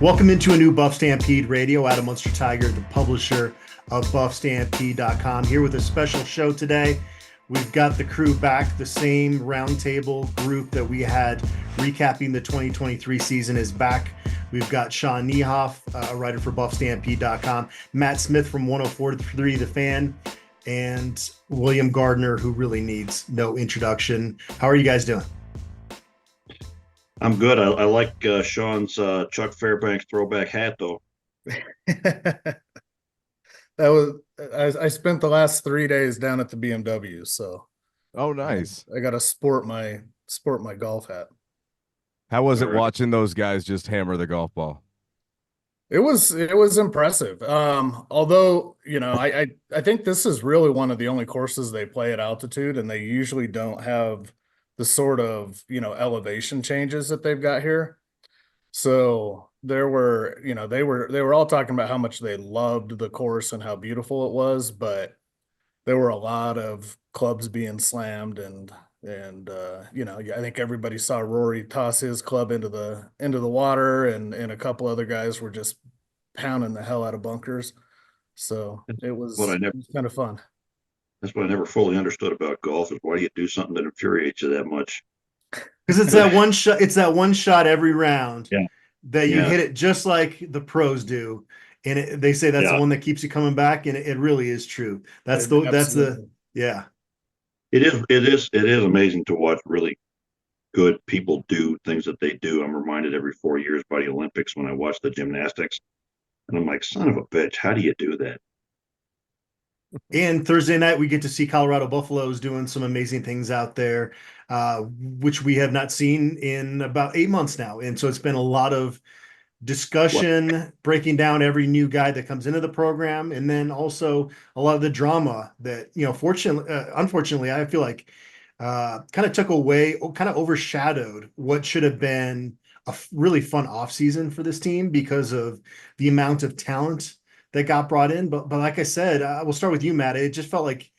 Welcome into a new BuffStampede Radio. Adam Munsterteiger, the publisher of BuffStampede.com, here with a special show today. We've got the crew back. The same roundtable group that we had recapping the 2023 season is back. We've got Sean Niehoff, a writer for BuffStampede.com, Matt Smith from 104.3 The Fan, and William Gardner, who really needs no introduction. How are you guys doing? I'm good. I like Sean's Chuck Fairbanks throwback hat, though. I spent the last 3 days down at the BMW, so oh, nice. I got to sport my golf hat. How was it watching those guys just hammer the golf ball? It was impressive. Although, I think this is really one of the only courses they play at altitude, and they usually don't have the sort of, elevation changes that they've got here. So there were, they were all talking about how much they loved the course and how beautiful it was, but there were a lot of clubs being slammed and I think everybody saw Rory toss his club into the water, and a couple other guys were just pounding the hell out of bunkers. So it was kind of fun. That's what I never fully understood about golf, is why do you do something that infuriates you that much? Because it's that one shot. It's that one shot every round that you hit it just like the pros do, and they say that's the one that keeps you coming back, and it really is true. It is amazing to watch really good people do things that they do. I'm reminded every 4 years by the Olympics when I watch the gymnastics, and I'm like, son of a bitch, how do you do that? And Thursday night, we get to see Colorado Buffaloes doing some amazing things out there, which we have not seen in about 8 months now. And so it's been a lot of discussion, breaking down every new guy that comes into the program, and then also a lot of the drama that, unfortunately, I feel like kind of took away, kind of overshadowed what should have been a really fun offseason for this team because of the amount of talent that got brought in. But like I said, we'll start with you, Matt. It just felt like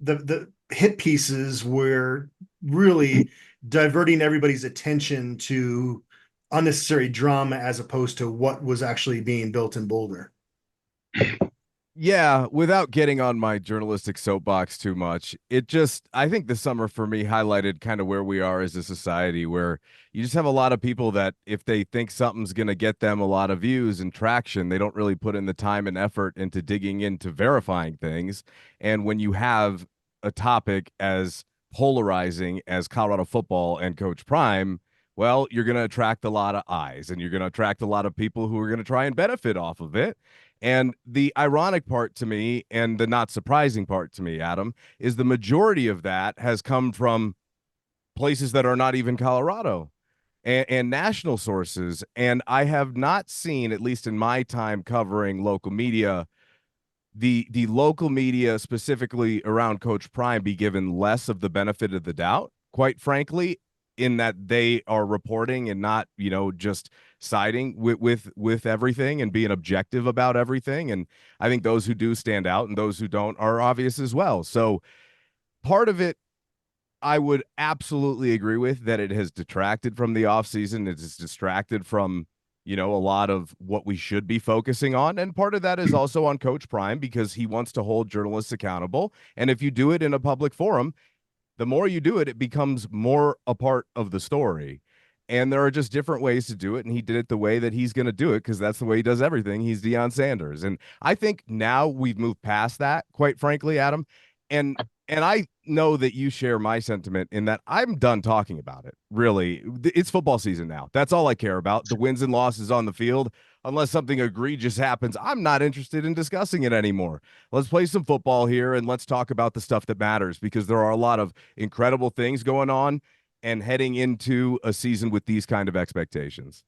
the hit pieces were really diverting everybody's attention to unnecessary drama as opposed to what was actually being built in Boulder. Yeah, without getting on my journalistic soapbox too much, I think the summer for me highlighted kind of where we are as a society, where you just have a lot of people that if they think something's going to get them a lot of views and traction, they don't really put in the time and effort into digging into verifying things. And when you have a topic as polarizing as Colorado football and Coach Prime, well, you're going to attract a lot of eyes, and you're going to attract a lot of people who are going to try and benefit off of it. And the ironic part to me, and the not surprising part to me, Adam, is the majority of that has come from places that are not even Colorado and national sources. And I have not seen, at least in my time covering local media, the local media specifically around Coach Prime be given less of the benefit of the doubt, quite frankly, in that they are reporting and not, just siding with everything and being objective about everything. And I think those who do stand out and those who don't are obvious as well. So part of it, I would absolutely agree with, that it has detracted from the offseason. It's distracted from, a lot of what we should be focusing on. And part of that is also on Coach Prime, because he wants to hold journalists accountable. And if you do it in a public forum, the more you do it, it becomes more a part of the story. And there are just different ways to do it. And he did it the way that he's going to do it, because that's the way he does everything. He's Deion Sanders. And I think now we've moved past that, quite frankly, Adam. And I know that you share my sentiment in that I'm done talking about it. Really, it's football season now. That's all I care about. The wins and losses on the field. Unless something egregious happens, I'm not interested in discussing it anymore. Let's play some football here, and let's talk about the stuff that matters, because there are a lot of incredible things going on and heading into a season with these kind of expectations.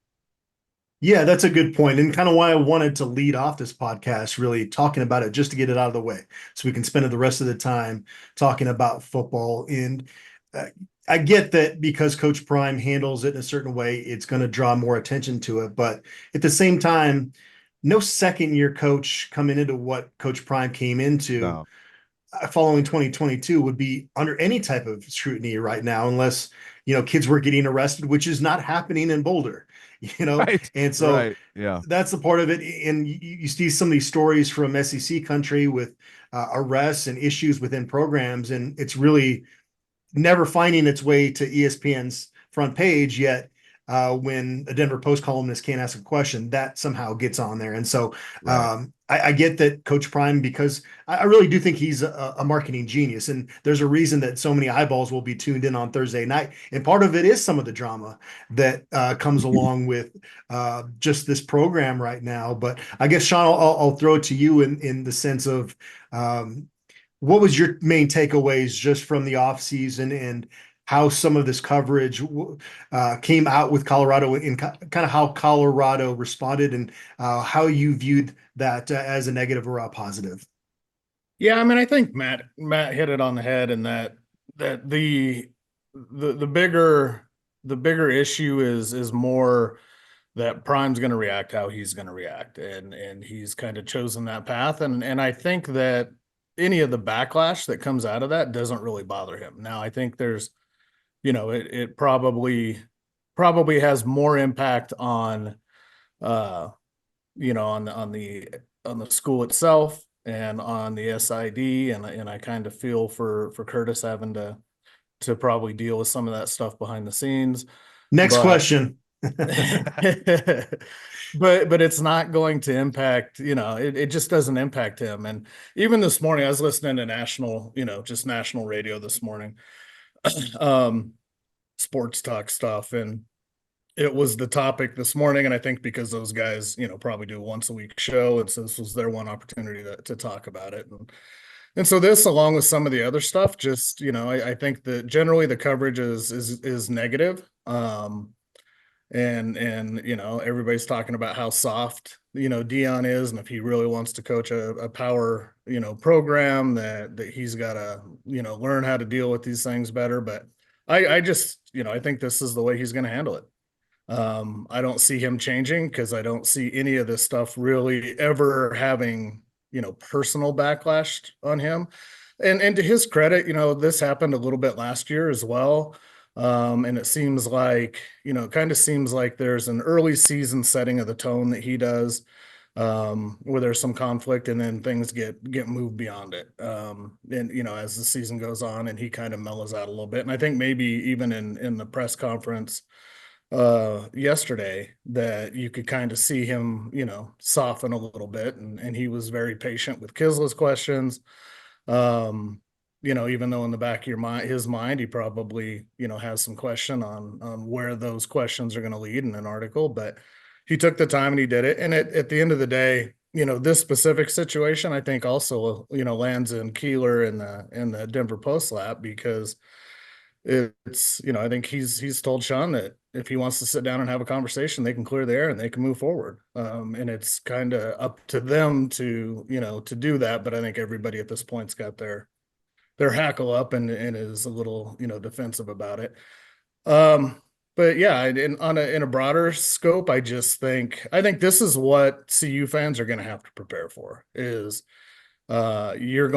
Yeah, that's a good point, and kind of why I wanted to lead off this podcast, really talking about it, just to get it out of the way, so we can spend the rest of the time talking about football. And I get that because Coach Prime handles it in a certain way, it's going to draw more attention to it. But at the same time, no second-year coach coming into what Coach Prime came into following 2022 would be under any type of scrutiny right now, unless, kids were getting arrested, which is not happening in Boulder. Right. And so Right. Yeah. that's the part of it. And you see some of these stories from SEC country with arrests and issues within programs, and it's really never finding its way to ESPN's front page yet. When a Denver Post columnist can't ask a question, that somehow gets on there. And so Right. I get that Coach Prime, because I really do think he's a marketing genius. And there's a reason that so many eyeballs will be tuned in on Thursday night. And part of it is some of the drama that comes along with just this program right now. But I guess, Sean, I'll throw it to you in the sense of what was your main takeaways just from the offseason and how some of this coverage came out with Colorado, and kind of how Colorado responded, and how you viewed that as a negative or a positive? Yeah, I mean, I think Matt hit it on the head, and that the bigger issue is more that Prime's going to react how he's going to react, and he's kind of chosen that path, and I think that any of the backlash that comes out of that doesn't really bother him. Now, I think there's, it probably has more impact on, on the school itself and on the SID, and I kind of feel for Curtis having to probably deal with some of that stuff behind the scenes. Next question. But it's not going to impact, it just doesn't impact him. And even this morning, I was listening to national radio this morning, sports talk stuff, and it was the topic this morning. And I think because those guys, probably do a once a week show, and so this was their one opportunity to talk about it. And so this, along with some of the other stuff, just, I think that generally the coverage is negative. And everybody's talking about how soft, Dion is, and if he really wants to coach a power, program, that he's got to, learn how to deal with these things better. But I just, I think this is the way he's going to handle it. I don't see him changing, because I don't see any of this stuff really ever having, personal backlash on him. And to his credit, this happened a little bit last year as well. And it seems like, it kind of seems like there's an early season setting of the tone that he does, where there's some conflict, and then things get moved beyond it. And, as the season goes on, and he kind of mellows out a little bit. And I think maybe even in the press conference yesterday, that you could kind of see him, soften a little bit, and he was very patient with Kisla's questions. Even though in the back of his mind, he probably, has some question on where those questions are going to lead in an article, but he took the time and he did it. And at the end of the day, this specific situation, I think also, lands in Keeler in the Denver Post lap, because it's, I think he's told Sean that if he wants to sit down and have a conversation, they can clear the air and they can move forward. And it's kind of up to them to do that. But I think everybody at this point's got their hackle up and is a little, defensive about it. But yeah, in a broader scope, I think this is what CU fans are going to have to prepare for, is you're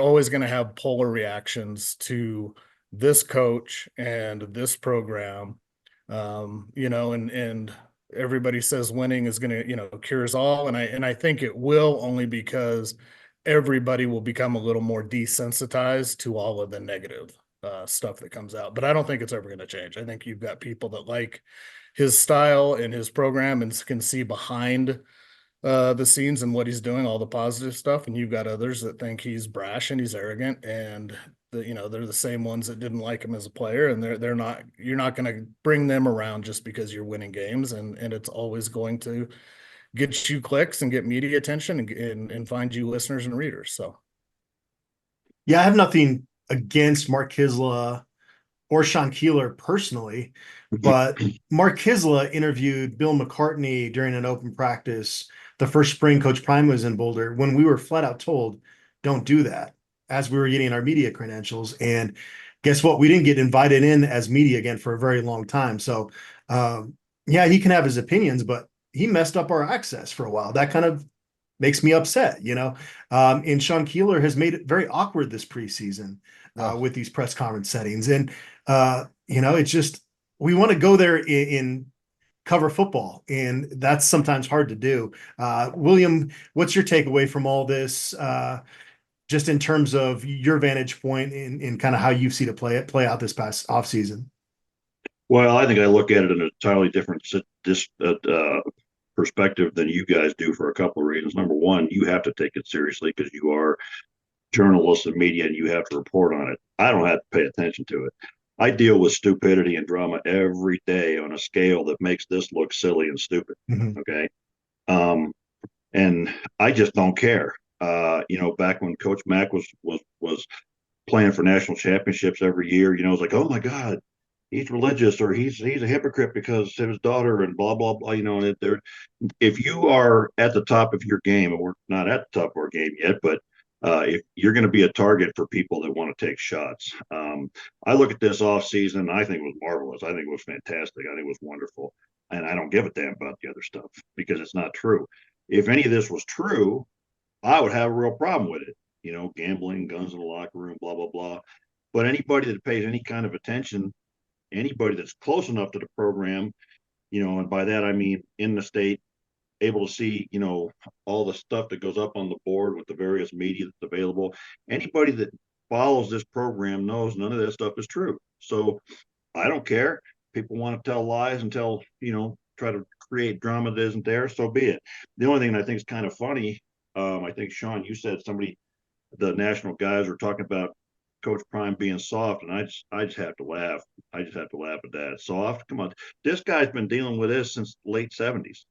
always going to have polar reactions to this coach and this program. And everybody says winning is going to, cures all. And I think it will, only because everybody will become a little more desensitized to all of the negative stuff that comes out. But I don't think it's ever going to change. I think you've got people that like his style and his program and can see behind the scenes and what he's doing, all the positive stuff. And you've got others that think he's brash and he's arrogant, and they're the same ones that didn't like him as a player, and you're not going to bring them around just because you're winning games. And it's always going to get you clicks and get media attention and find you listeners and readers. So, yeah, I have nothing against Mark Kiszla or Sean Keeler personally, but Mark Kiszla interviewed Bill McCartney during an open practice the first spring Coach Prime was in Boulder, when we were flat out told, don't do that, as we were getting our media credentials. And guess what? We didn't get invited in as media again for a very long time. So, yeah, he can have his opinions, but he messed up our access for a while. That kind of makes me upset, and Sean Keeler has made it very awkward this preseason with these press conference settings. And, it's just, we want to go there in cover football, and that's sometimes hard to do. William, what's your takeaway from all this? Just in terms of your vantage point in kind of how you've seen it play out this past offseason. Well, I think I look at it in an entirely different perspective than you guys do for a couple of reasons. Number one, you have to take it seriously because you are journalists and media and you have to report on it. I don't have to pay attention to it. I deal with stupidity and drama every day on a scale that makes this look silly and stupid. Mm-hmm. Okay. And I just don't care. Back when Coach Mack was playing for national championships every year, it's like, oh my God, he's religious or he's a hypocrite because of his daughter and blah, blah, blah, if you are at the top of your game, and we're not at the top of our game yet, but if you're going to be a target for people that want to take shots. I look at this off season, I think it was marvelous. I think it was fantastic. I think it was wonderful. And I don't give a damn about the other stuff because it's not true. If any of this was true, I would have a real problem with it. Gambling, guns in the locker room, blah, blah, blah. But anybody that pays any kind of attention, anybody that's close enough to the program, and by that I mean in the state, able to see, all the stuff that goes up on the board with the various media that's available. Anybody that follows this program knows none of that stuff is true. So I don't care. People want to tell lies and try to create drama that isn't there. So be it. The only thing I think is kind of funny, I think, Sean, you said the national guys were talking about Coach Prime being soft, and I just have to laugh. I just have to laugh at that. Soft? Come on. This guy's been dealing with this since the late 70s.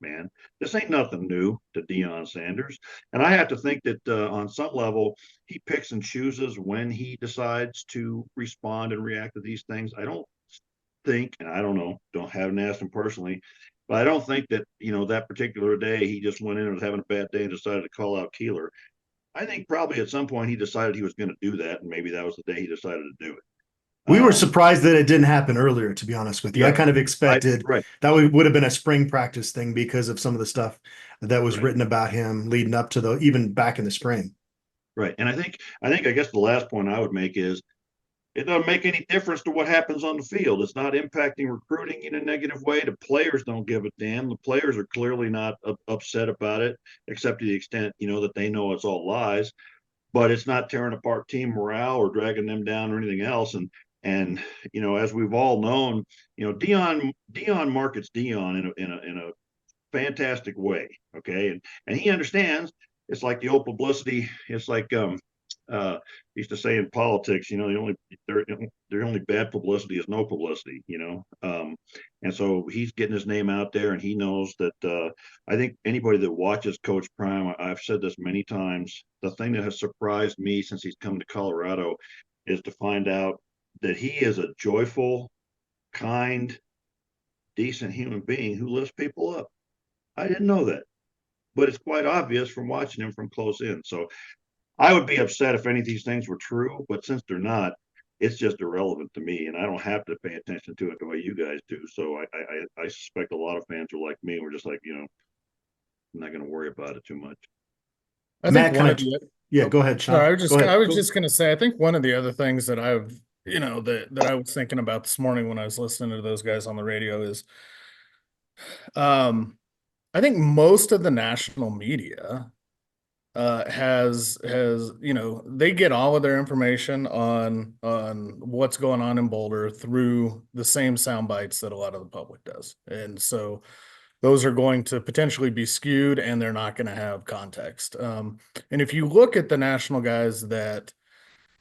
Man, this ain't nothing new to Deion Sanders. And I have to think that on some level, he picks and chooses when he decides to respond and react to these things. I don't think, and I don't know, haven't asked him personally, but I don't think that, that particular day he just went in and was having a bad day and decided to call out Keeler. I think probably at some point he decided he was going to do that, and maybe that was the day he decided to do it. We were surprised that it didn't happen earlier, to be honest with you. Yeah, I kind of expected that would have been a spring practice thing because of some of the stuff that was written about him leading up to even back in the spring. Right. And I guess the last point I would make is it doesn't make any difference to what happens on the field. It's not impacting recruiting in a negative way. The players don't give a damn. The players are clearly not upset about it, except to the extent, that they know it's all lies. But it's not tearing apart team morale or dragging them down or anything else. And as we've all known, Deion markets Deion in a fantastic way. Okay, and he understands. It's like the old publicity. It's like used to say in politics, the only bad publicity is no publicity. And so he's getting his name out there, and he knows that. I think anybody that watches Coach Prime, I've said this many times. The thing that has surprised me since he's come to Colorado is to find out that he is a joyful, kind, decent human being who lifts people up. I didn't know that, but it's quite obvious from watching him from close in. So I would be upset if any of these things were true, but since they're not, it's just irrelevant to me, and I don't have to pay attention to it the way you guys do. So I suspect a lot of fans are like me. We're just like, I'm not going to worry about it too much. I think go ahead, Sean. Sorry, I was just going to say, I think one of the other things that I've that I was thinking about this morning when I was listening to those guys on the radio is, I think most of the national media has they get all of their information on what's going on in Boulder through the same sound bites that a lot of the public does, and so those are going to potentially be skewed, and they're not going to have context. And if you look at the national guys that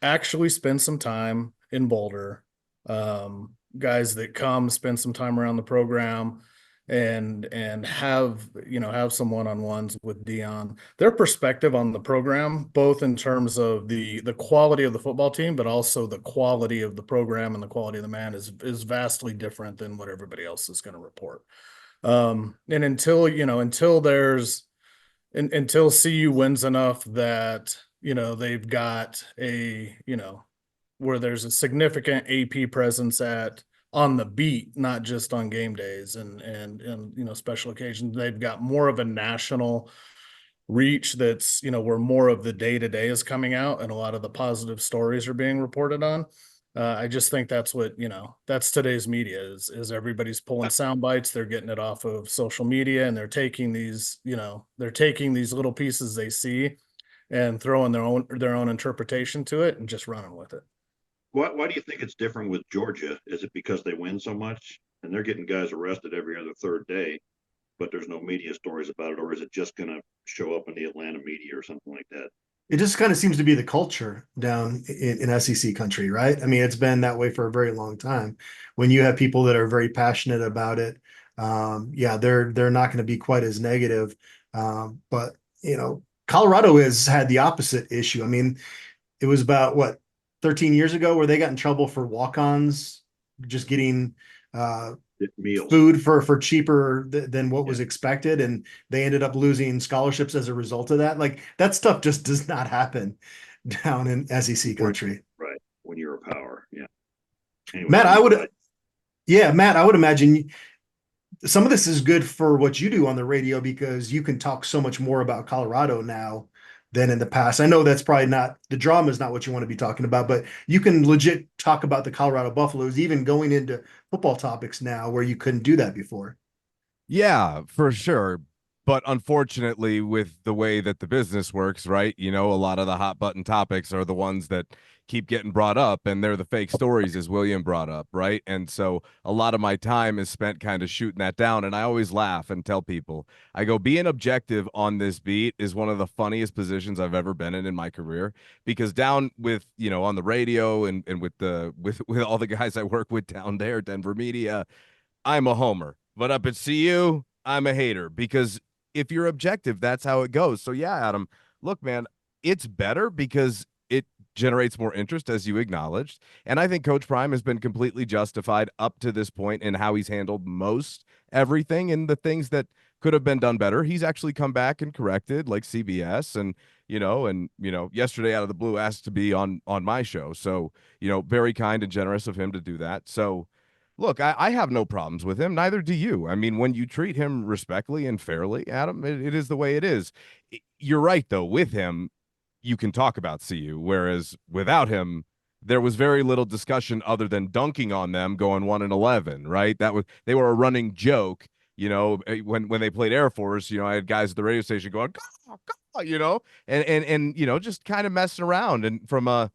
actually spend some time in Boulder, guys that come spend some time around the program and have some one-on-ones with Deion, their perspective on the program, both in terms of the quality of the football team, but also the quality of the program and the quality of the man is vastly different than what everybody else is going to report. And until CU wins enough that they've got where there's a significant AP presence on the beat, not just on game days and special occasions. They've got more of a national reach that's where more of the day-to-day is coming out and a lot of the positive stories are being reported on. I just think that's what, that's today's media is everybody's pulling sound bites. They're getting it off of social media, and they're taking these, they're taking these little pieces they see and throwing their own interpretation to it and just running with it. Why do you think it's different with Georgia? Is it because they win so much and they're getting guys arrested every other third day, but there's no media stories about it? Or is it just going to show up in the Atlanta media or something like that? It just kind of seems to be the culture down in SEC country, right? I mean, it's been that way for a very long time. When you have people that are very passionate about it, yeah, they're not going to be quite as negative. But Colorado has had the opposite issue. I mean, it was about 13 years ago where they got in trouble for walk-ons just getting Meals. food for cheaper than what was expected, and they ended up losing scholarships as a result of that. Like, that stuff just does not happen down in SEC country. Right. When you're a power. Yeah. Anyway, Matt, I would imagine some of this is good for what you do on the radio, because you can talk so much more about Colorado now than in the past. I know that's probably not, the drama is not what you want to be talking about, but you can legit talk about the Colorado Buffaloes, even going into football topics now where you couldn't do that before. Yeah, for sure. But unfortunately, with the way that the business works, right? A lot of the hot button topics are the ones that keep getting brought up, and they're the fake stories, as William brought up, right? And so a lot of my time is spent kind of shooting that down. And I always laugh and tell people, I go, being objective on this beat is one of the funniest positions I've ever been in my career, because down with, on the radio and with with all the guys I work with down there, Denver media, I'm a homer. But up at CU, I'm a hater, because if you're objective, that's how it goes. So yeah, Adam, look, man, it's better because it generates more interest, as you acknowledged. And I think Coach Prime has been completely justified up to this point in how he's handled most everything, and the things that could have been done better, he's actually come back and corrected, like CBS and yesterday out of the blue asked to be on my show. So, very kind and generous of him to do that. So look, I have no problems with him. Neither do you. I mean, when you treat him respectfully and fairly, Adam, it is the way it is. You're right, though. With him, you can talk about CU, whereas without him, there was very little discussion other than dunking on them going 1-11, right? They were a running joke. When they played Air Force, I had guys at the radio station going, go, and just kind of messing around. And from a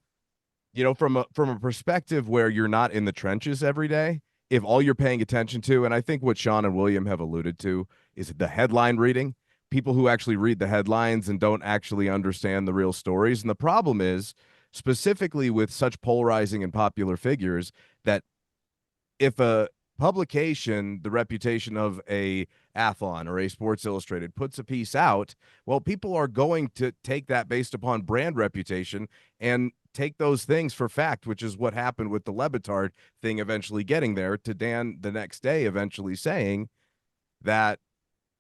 perspective where you're not in the trenches every day, if all you're paying attention to, and I think what Sean and William have alluded to, is the headline reading, people who actually read the headlines and don't actually understand the real stories. And the problem is, specifically with such polarizing and popular figures, that if a publication, the reputation of a Athlon or a Sports Illustrated, puts a piece out, well, people are going to take that based upon brand reputation and take those things for fact, which is what happened with the Le Batard thing eventually getting there, to Dan the next day eventually saying that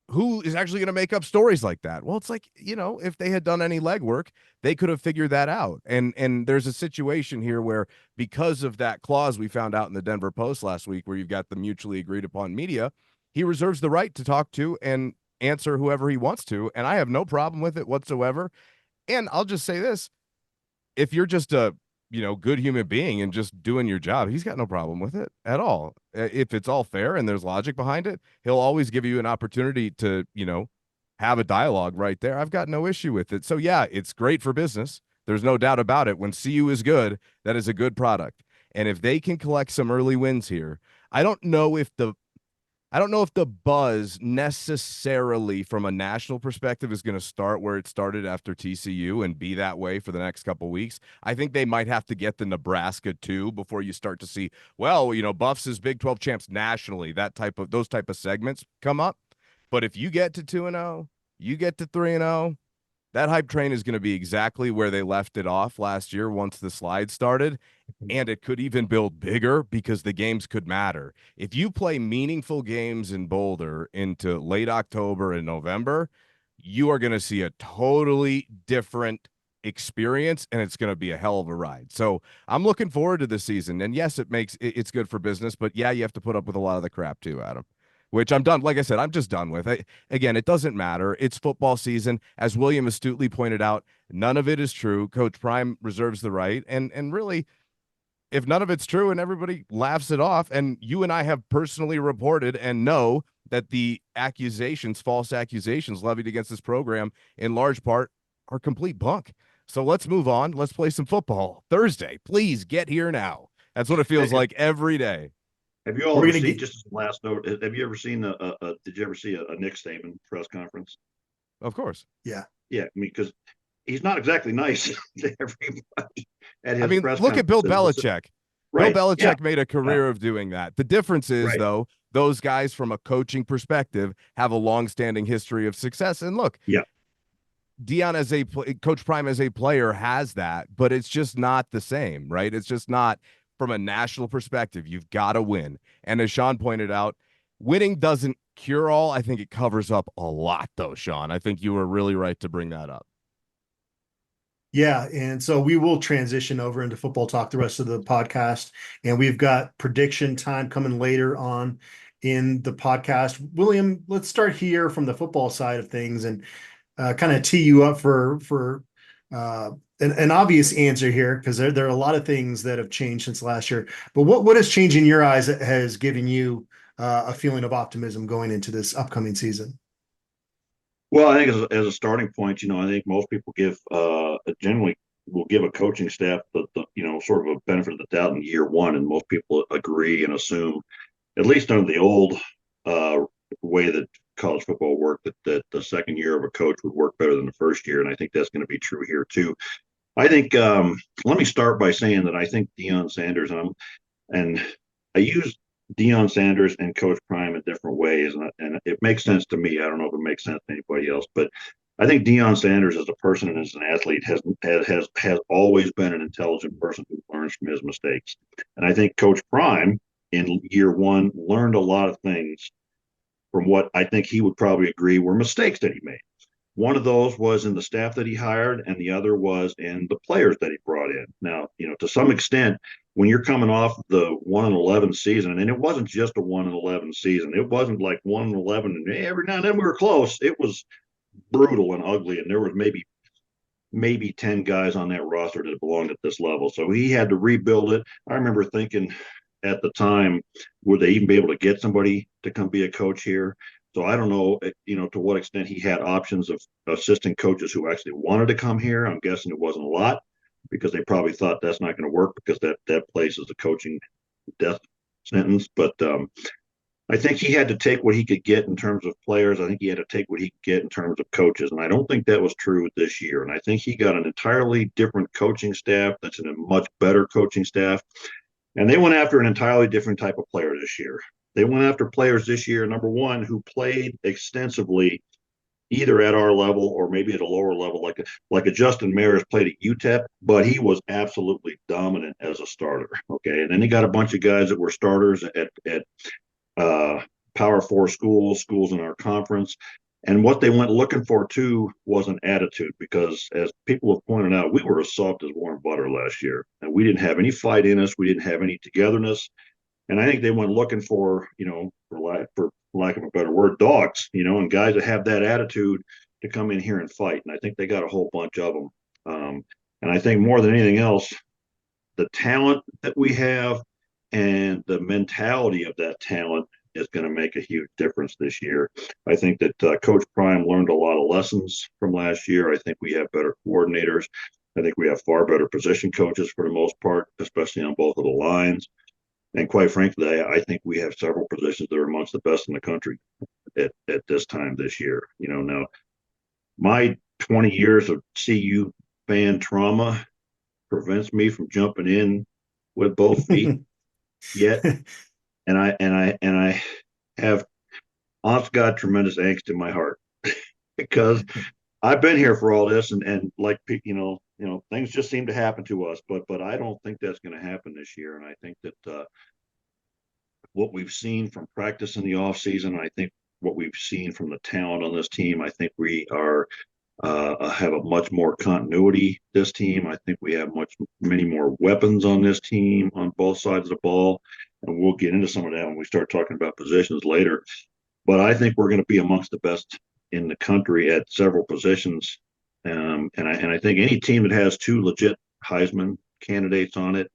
who is actually going to make up stories like that? Well, it's like, if they had done any legwork, they could have figured that out. And there's a situation here where, because of that clause we found out in the Denver Post last week, where you've got the mutually agreed upon media, he reserves the right to talk to and answer whoever he wants to. And I have no problem with it whatsoever. And I'll just say this, if you're just a good human being and just doing your job, he's got no problem with it at all. If it's all fair and there's logic behind it, he'll always give you an opportunity to, have a dialogue right there. I've got no issue with it. So yeah, it's great for business. There's no doubt about it. When CU is good, that is a good product. And if they can collect some early wins here, I don't know if the buzz necessarily from a national perspective is going to start where it started after TCU and be that way for the next couple of weeks. I think they might have to get the Nebraska too before you start to see, Buffs is Big 12 champs nationally, those type of segments come up. But if you get to 2-0, you get to 3-0, that hype train is going to be exactly where they left it off last year once the slide started, and it could even build bigger because the games could matter. If you play meaningful games in Boulder into late October and November, you are going to see a totally different experience, and it's going to be a hell of a ride. So I'm looking forward to the season, and yes, it's good for business, but yeah, you have to put up with a lot of the crap too, Adam. Which I'm done. Like I said, I'm just done with. Again, it doesn't matter. It's football season. As William astutely pointed out, none of it is true. Coach Prime reserves the right. And really, if none of it's true and everybody laughs it off, and you and I have personally reported and know that the accusations, false accusations levied against this program in large part are complete bunk. So let's move on. Let's play some football. Thursday, please get here now. That's what it feels like every day. Have you all We're ever gonna seen, get- just as a last note, have you ever seen did you ever see a Nick Saban press conference? Of course. Yeah, I mean, because he's not exactly nice to everybody at his I mean, press look at Bill conferences. Belichick. Right. Bill Yeah. Belichick made a career of doing that. The difference is, Right. though, those guys from a coaching perspective have a long-standing history of success. And look, Yeah. Dion as Coach Prime as a player has that, but it's just not the same, right? It's just not from a national perspective. You've got to win. And as Sean pointed out, winning doesn't cure all. I think it covers up a lot, though, Sean. I think you were really right to bring that up. Yeah, and so we will transition over into football talk the rest of the podcast, and we've got prediction time coming later on in the podcast. William, let's start here from the football side of things and kind of tee you up for an obvious answer here, because there are a lot of things that have changed since last year. But what has changed in your eyes that has given you a feeling of optimism going into this upcoming season? Well, I think as a starting point, I think most people generally will give a coaching staff the sort of a benefit of the doubt in year one, and most people agree and assume, at least under the old way that college football worked, that the second year of a coach would work better than the first year, and I think that's going to be true here too. I think let me start by saying that I think Deion Sanders, and I use Deion Sanders and Coach Prime in different ways, and it makes sense to me. I don't know if it makes sense to anybody else, but I think Deion Sanders as a person and as an athlete has always been an intelligent person who learns from his mistakes. And I think Coach Prime in year one learned a lot of things from what I think he would probably agree were mistakes that he made. One of those was in the staff that he hired, and the other was in the players that he brought in. Now, to some extent, when you're coming off the 1-11 season, and it wasn't just a 1-11 season, it wasn't like 1-11, and every now and then we were close. It was brutal and ugly, and there was maybe 10 guys on that roster that belonged at this level. So he had to rebuild it. I remember thinking at the time, would they even be able to get somebody to come be a coach here? So I don't know, to what extent he had options of assistant coaches who actually wanted to come here. I'm guessing it wasn't a lot, because they probably thought that's not going to work, because that place is a coaching death sentence. But I think he had to take what he could get in terms of players. I think he had to take what he could get in terms of coaches. And I don't think that was true this year. And I think he got an entirely different coaching staff that's a much better coaching staff. And they went after an entirely different type of player this year. They went after players this year, number one, who played extensively either at our level or maybe at a lower level, like a Justin Maris played at UTEP, but he was absolutely dominant as a starter. Okay, and then they got a bunch of guys that were starters at Power 4 schools in our conference. And what they went looking for too was an attitude, because as people have pointed out, we were as soft as warm butter last year, and we didn't have any fight in us. We didn't have any togetherness. And I think they went looking for, for lack of a better word, dogs, and guys that have that attitude to come in here and fight. And I think they got a whole bunch of them. And I think more than anything else, the talent that we have and the mentality of that talent is going to make a huge difference this year. I think that Coach Prime learned a lot of lessons from last year. I think we have better coordinators. I think we have far better position coaches for the most part, especially on both of the lines. And quite frankly, I think we have several positions that are amongst the best in the country at this time this year. Now my 20 years of CU fan trauma prevents me from jumping in with both feet yet. And I have, honest God, tremendous angst in my heart because I've been here for all this, and like, things just seem to happen to us, but I don't think that's going to happen this year. And I think that what we've seen from practice in the off season, I think what we've seen from the talent on this team, I think we are have a much more continuity. This team, I think we have many more weapons on this team on both sides of the ball, and we'll get into some of that when we start talking about positions later. But I think we're going to be amongst the best in the country at several positions, and I think any team that has two legit Heisman candidates on it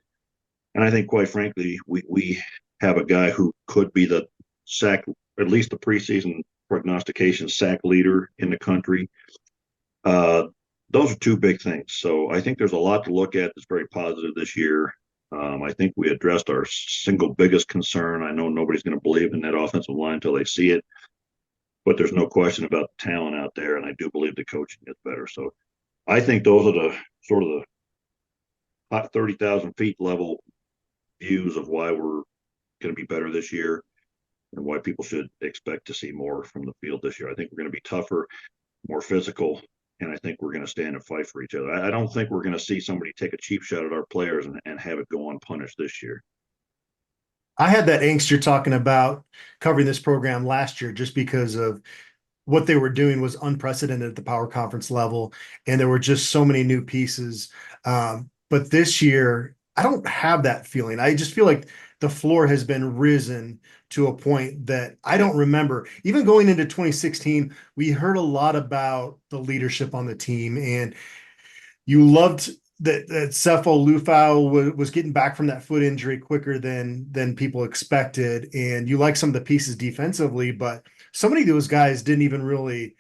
And I think, quite frankly, we have a guy who could be the sack, at least the preseason prognostication sack leader in the country. Those are two big things. So I think there's a lot to look at that's very positive this year. I think we addressed our single biggest concern. I know nobody's going to believe in that offensive line until they see it, but there's no question about the talent out there, and I do believe the coaching gets better. So I think those are the sort of the hot 30,000 feet level views of why we're going to be better this year and why people should expect to see more from the field this year. I think we're going to be tougher, more physical, and I think we're going to stand and fight for each other. I don't think we're going to see somebody take a cheap shot at our players and have it go unpunished this year. I had that angst you're talking about covering this program last year just because of what they were doing was unprecedented at the power conference level, and there were just so many new pieces. But this year, I don't have that feeling. I just feel like the floor has been risen to a point that I don't remember. Even going into 2016, we heard a lot about the leadership on the team, and you loved that Sefo Lufau was getting back from that foot injury quicker than people expected, and you like some of the pieces defensively, but so many of those guys didn't even really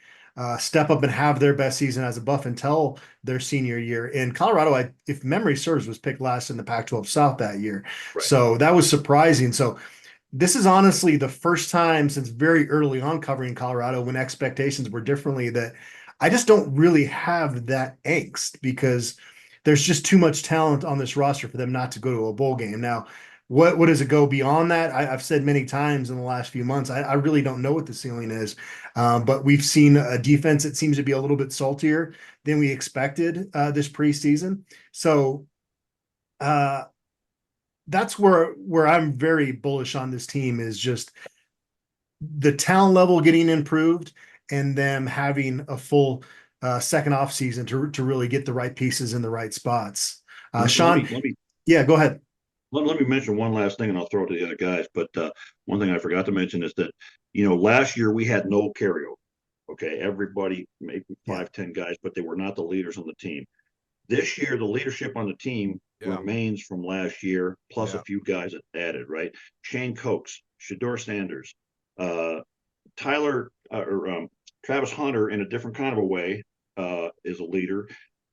step up and have their best season as a Buff until their senior year. And Colorado, if memory serves, was picked last in the Pac-12 South that year. Right. So that was surprising. So this is honestly the first time since very early on covering Colorado when expectations were differently that I just don't really have that angst because there's just too much talent on this roster for them not to go to a bowl game. Now, what does it go beyond that? I've said many times in the last few months, I really don't know what the ceiling is. But we've seen a defense that seems to be a little bit saltier than we expected this preseason. So that's where I'm very bullish on this team is just the talent level getting improved and them having a full second off season to really get the right pieces in the right spots. Sean, yeah, go ahead. Let me mention one last thing, and I'll throw it to the other guys. But one thing I forgot to mention is that, last year we had no carryover. Okay, everybody, maybe 5-10 guys, but they were not the leaders on the team. This year, the leadership on the team remains from last year, plus a few guys that added, right? Shane Cokes, Shador Sanders, Travis Hunter, in a different kind of a way, is a leader.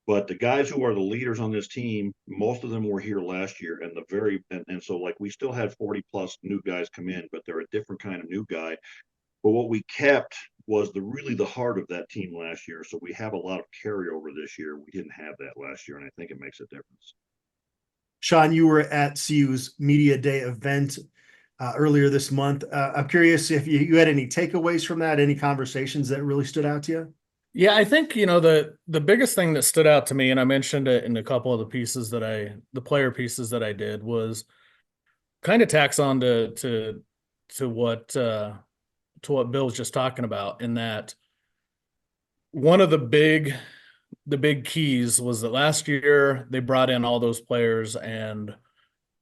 But the guys who are the leaders on this team, most of them were here last year, and so like we still had 40 plus new guys come in, but they're a different kind of new guy. But what we kept was really the heart of that team last year. So we have a lot of carryover this year. We didn't have that last year, and I think it makes a difference. Sean, you were at CU's Media Day event earlier this month. I'm curious if you had any takeaways from that, any conversations that really stood out to you? Yeah, I think, the biggest thing that stood out to me, and I mentioned it in a couple of the player pieces that I did, was kind of tacks on to what Bill was just talking about, in that one of the big keys was that last year they brought in all those players, and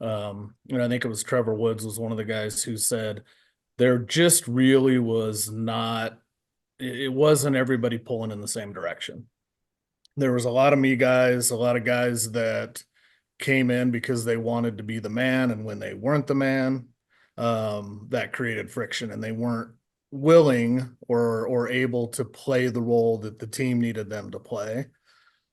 I think it was Trevor Woods was one of the guys who said there just really was not. It wasn't everybody pulling in the same direction. There was a lot of me guys, a lot of guys that came in because they wanted to be the man, and when they weren't the man, that created friction, and they weren't willing or able to play the role that the team needed them to play.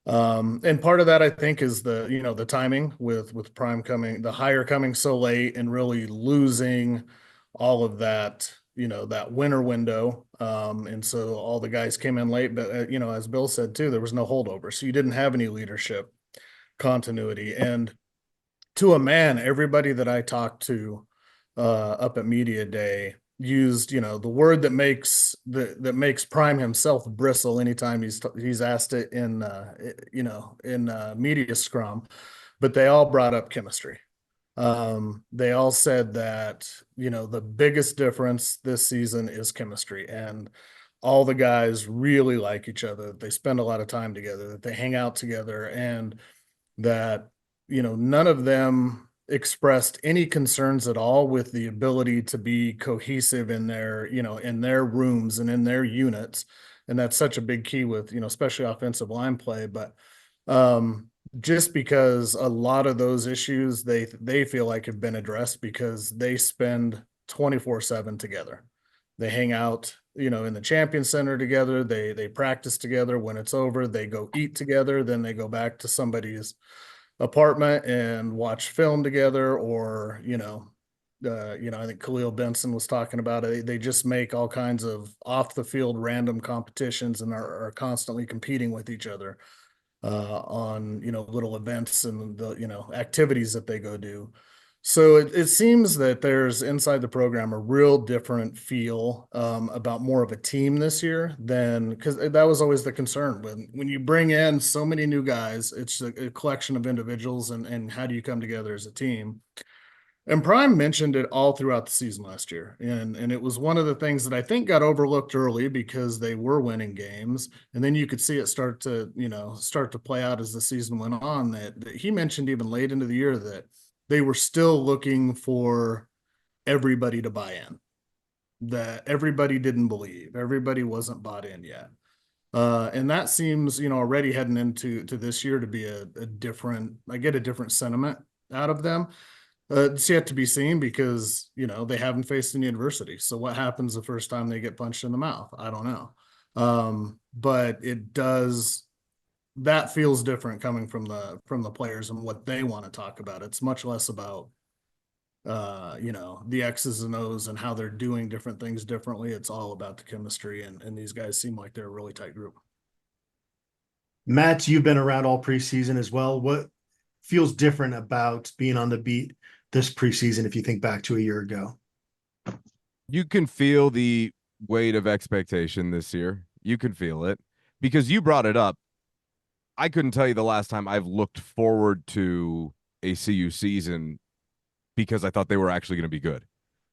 And part of that, I think, is the timing with Prime coming, the hire coming so late, and really losing all of that, that winter window. And so all the guys came in late, but as Bill said too, there was no holdover. So you didn't have any leadership continuity. And to a man, everybody that I talked to up at Media Day used, the word that makes Prime himself bristle anytime he's asked it in media scrum, but they all brought up chemistry. They all said that, the biggest difference this season is chemistry, and all the guys really like each other. They spend a lot of time together, that they hang out together, and that, none of them expressed any concerns at all with the ability to be cohesive in their, in their rooms and in their units. And that's such a big key with, especially offensive line play. But just because a lot of those issues they feel like have been addressed because they spend 24/7 together. They hang out, in the Champion Center together. They practice together. When it's over, they go eat together. Then they go back to somebody's apartment and watch film together, or I think Khalil Benson was talking about it. They just make all kinds of off the field random competitions and are constantly competing with each other on little events and the activities that they go do. So it seems that there's inside the program a real different feel about more of a team this year than, because that was always the concern when you bring in so many new guys. It's a collection of individuals, and how do you come together as a team? And Prime mentioned it all throughout the season last year. And it was one of the things that I think got overlooked early because they were winning games. And then you could see it start to play out as the season went on, that he mentioned even late into the year that they were still looking for everybody to buy in, that everybody didn't believe, everybody wasn't bought in yet. And that seems, already heading into this year to be a different, I get a different sentiment out of them. It's yet to be seen because, they haven't faced any adversity. So what happens the first time they get punched in the mouth? I don't know. But that feels different coming from the players and what they want to talk about. It's much less about, the X's and O's and how they're doing different things differently. It's all about the chemistry, and these guys seem like they're a really tight group. Matt, you've been around all preseason as well. What feels different about being on the beat this preseason if you think back to a year ago? You can feel the weight of expectation this year. You can feel it because you brought it up. I couldn't tell you the last time I've looked forward to a CU season because I thought they were actually going to be good.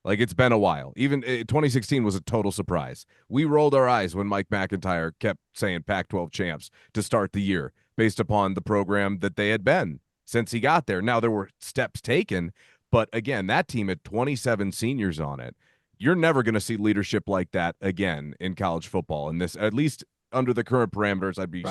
Like, it's been a while. Even 2016 was a total surprise. We rolled our eyes when Mike McIntyre kept saying Pac-12 champs to start the year based upon the program that they had been since he got there. Now, there were steps taken, but again, that team had 27 seniors on it. You're never going to see leadership like that again in college football. And this, at least under the current parameters, I'd be,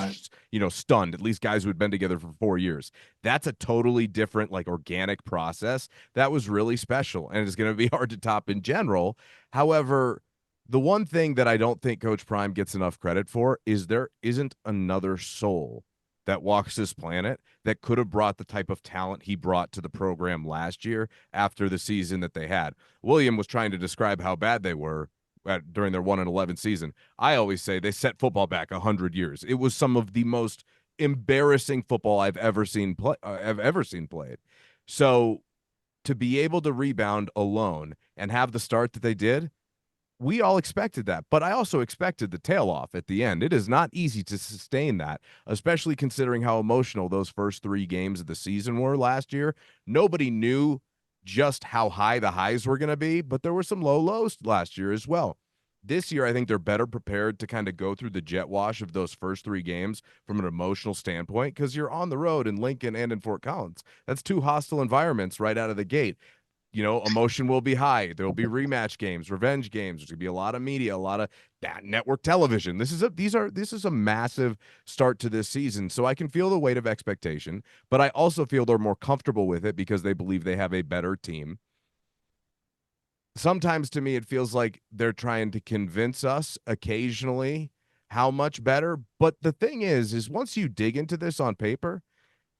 stunned. At least guys who had been together for 4 years. That's a totally different, organic process. That was really special, and it's going to be hard to top in general. However, the one thing that I don't think Coach Prime gets enough credit for is there isn't another soul that walks this planet that could have brought the type of talent he brought to the program last year after the season that they had. William was trying to describe how bad they were during their 1-11 season. I always say they set football back 100 years. It was some of the most embarrassing football I've ever seen played. So to be able to rebound alone and have the start that they did, we all expected that, but I also expected the tail off at the end. It is not easy to sustain that, especially considering how emotional those first 3 games of the season were last year. Nobody knew just how high the highs were going to be, but there were some low lows last year as well. This year, I think they're better prepared to kind of go through the jet wash of those first 3 games from an emotional standpoint, because you're on the road in Lincoln and in Fort Collins. That's 2 hostile environments right out of the gate. Emotion will be high. There will be rematch games, revenge games. There's going to be a lot of media, a lot of network television. This is a massive start to this season. So I can feel the weight of expectation, but I also feel they're more comfortable with it because they believe they have a better team. Sometimes to me, it feels like they're trying to convince us occasionally how much better. But the thing is once you dig into this on paper,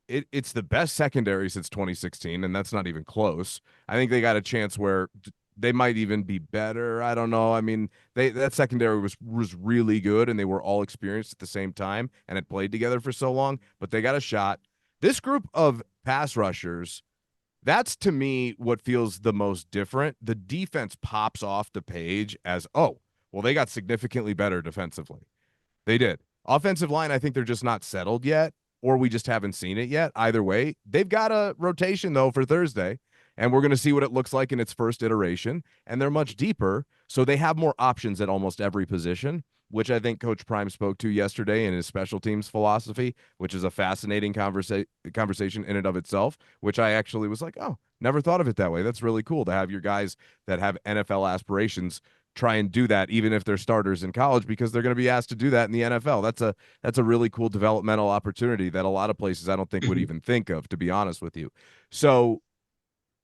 it's the best secondary since 2016, and that's not even close. I think they got a chance where they might even be better. I don't know. I mean, that secondary was really good, and they were all experienced at the same time and had played together for so long, but they got a shot. This group of pass rushers, that's to me what feels the most different. The defense pops off the page as, they got significantly better defensively. They did. Offensive line, I think they're just not settled yet, or we just haven't seen it yet. Either way, they've got a rotation, though, for Thursday, and we're going to see what it looks like in its first iteration, and they're much deeper, so they have more options at almost every position, which I think Coach Prime spoke to yesterday in his special teams philosophy, which is a fascinating conversation in and of itself, which I actually was like, never thought of it that way. That's really cool to have your guys that have NFL aspirations try and do that, even if they're starters in college, because they're going to be asked to do that in the NFL. That's a really cool developmental opportunity that a lot of places I don't think would even think of, to be honest with you. So,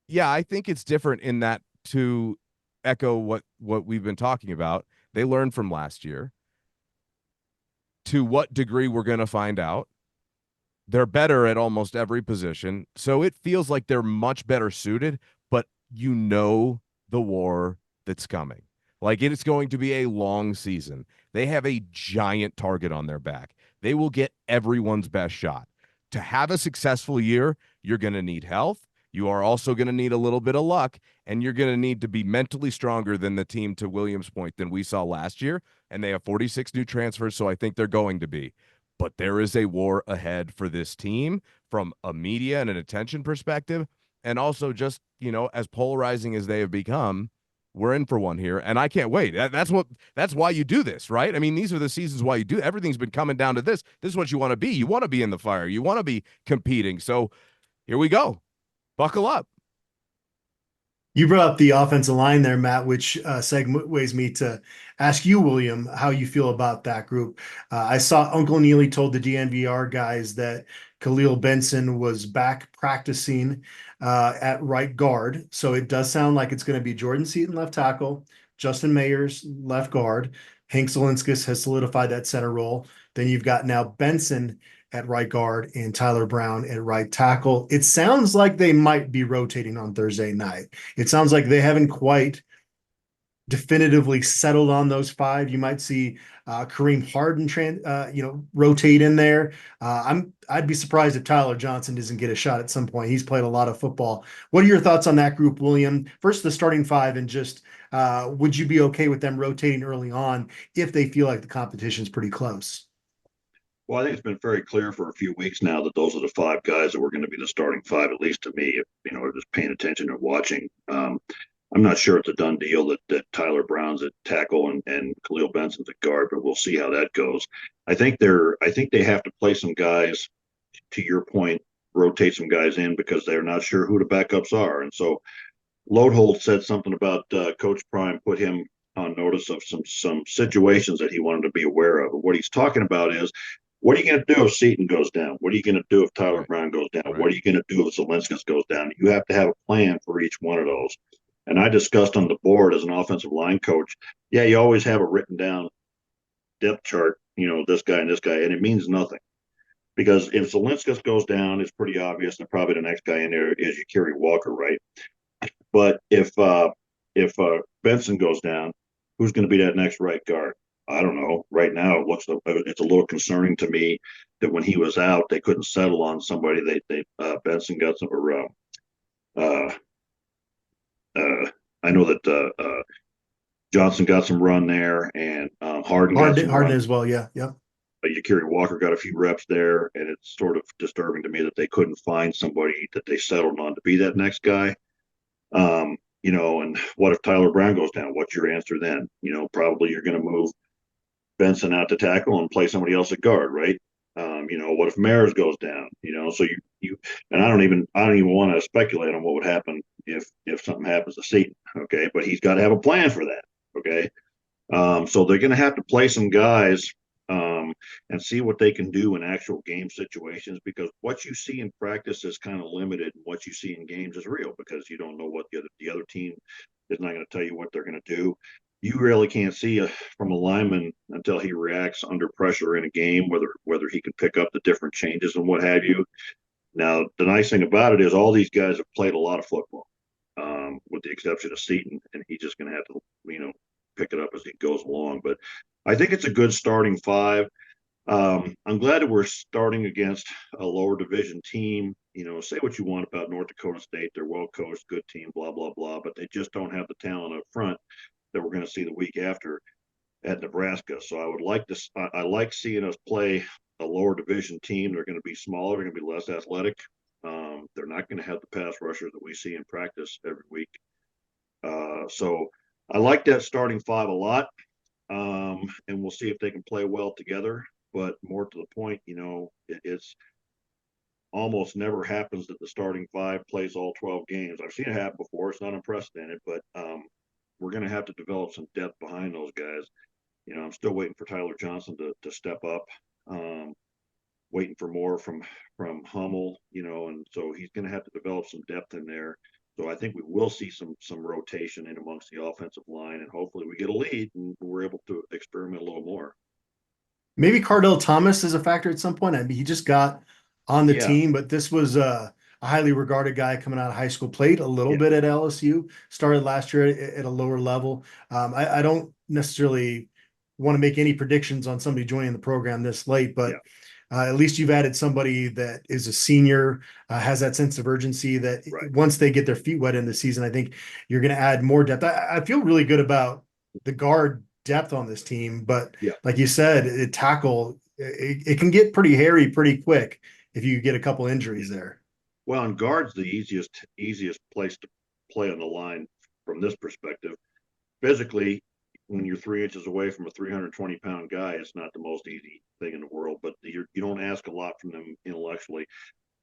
yeah, I think it's different in that, to echo what we've been talking about. They learned from last year. To what degree, we're going to find out. They're better at almost every position, so it feels like they're much better suited, but the war that's coming. Like, it is going to be a long season. They have a giant target on their back. They will get everyone's best shot. To have a successful year, you're going to need health. You are also going to need a little bit of luck, and you're going to need to be mentally stronger than the team, to William's point, than we saw last year. And they have 46 new transfers, so I think they're going to be. But there is a war ahead for this team from a media and an attention perspective, and also just, as polarizing as they have become, we're in for one here, and I can't wait. That's why you do this, right? I mean, these are the seasons why you do. Everything's been coming down to this. This is what you want to be. You want to be in the fire. You want to be competing. So here we go. Buckle up. You brought up the offensive line there, Matt, which segues me to ask you, William, how you feel about that group. I saw Uncle Neely told the DNVR guys that Khalil Benson was back practicing at right guard. So it does sound like it's going to be Jordan Seaton left tackle, Justin Mayers left guard. Hank Zielinskis has solidified that center role. Then you've got now Benson at right guard and Tyler Brown at right tackle. It sounds like they might be rotating on Thursday night. It sounds like they haven't quite definitively settled on those five. You might see Kareem Harden rotate in there. I'd be surprised if Tyler Johnson doesn't get a shot at some point. He's played a lot of football. What are your thoughts on that group, William? First, the starting five, and just would you be okay with them rotating early on if they feel like the competition's pretty close? Well, I think it's been very clear for a few weeks now that those are the five guys that were going to be the starting five, at least to me, if just paying attention and watching. I'm not sure it's a done deal that Tyler Brown's at tackle and Khalil Benson's at guard, but we'll see how that goes. I think they have to play some guys, to your point, rotate some guys in because they're not sure who the backups are. And so Lodeholt said something about Coach Prime put him on notice of some situations that he wanted to be aware of. And what he's talking about is, what are you going to do if Seaton goes down? What are you going to do if Tyler Brown goes down? Right. What are you going to do if Zielinskis goes down? You have to have a plan for each one of those. And I discussed on the board as an offensive line coach, yeah, you always have a written down depth chart, this guy and this guy, and it means nothing. Because if Zielinskis goes down, it's pretty obvious that probably the next guy in there is Yakiri Walker, right? But if Benson goes down, who's going to be that next right guard? I don't know. Right now, it's a little concerning to me that when he was out, they couldn't settle on somebody. Benson got some, I know that Johnson got some run there, and Harden as well. Yeah. Yakiri Walker got a few reps there, and it's sort of disturbing to me that they couldn't find somebody that they settled on to be that next guy. And what if Tyler Brown goes down? What's your answer then? Probably you're going to move Benson out to tackle and play somebody else at guard, right? What if Mayers goes down? So you and I don't even want to speculate on what would happen if something happens to Seaton, okay? But he's got to have a plan for that, okay? So they're going to have to play some guys and see what they can do in actual game situations, because what you see in practice is kind of limited, and what you see in games is real, because you don't know what the other team is not going to tell you what they're going to do. You really can't see from a lineman until he reacts under pressure in a game, whether he can pick up the different changes and what have you. Now, the nice thing about it is all these guys have played a lot of football, with the exception of Seaton, and he's just going to have to, pick it up as he goes along. But I think it's a good starting five. I'm glad that we're starting against a lower division team. Say what you want about North Dakota State. They're well coached, good team, blah, blah, blah, but they just don't have the talent up front that we're going to see the week after at Nebraska. So I like seeing us play a lower division team. They're going to be smaller. They're going to be less athletic. They're not going to have the pass rushers that we see in practice every week. So I like that starting five a lot. And we'll see if they can play well together. But more to the point, it's almost never happens that the starting five plays all 12 games. I've seen it happen before. It's not unprecedented, but we're going to have to develop some depth behind those guys. You know, I'm still waiting for Tyler Johnson to step up. Waiting for more from Hummel, you know, and so he's going to have to develop some depth in there. So I think we will see some rotation in amongst the offensive line, and hopefully we get a lead and we're able to experiment a little more. Maybe Cardell Thomas is a factor at some point. I mean, he just got on the team, but this was a highly regarded guy coming out of high school, played a little bit at LSU, started last year at a lower level. I don't necessarily want to make any predictions on somebody joining the program this late, but at least you've added somebody that is a senior, has that sense of urgency that once they get their feet wet in the season, I think you're going to add more depth. I feel really good about the guard depth on this team, but like you said, it can get pretty hairy pretty quick if you get a couple injuries there. Well, and guard's the easiest place to play on the line from this perspective. Physically, when you're 3 inches away from a 320-pound guy, it's not the most easy thing in the world, but you don't ask a lot from them intellectually.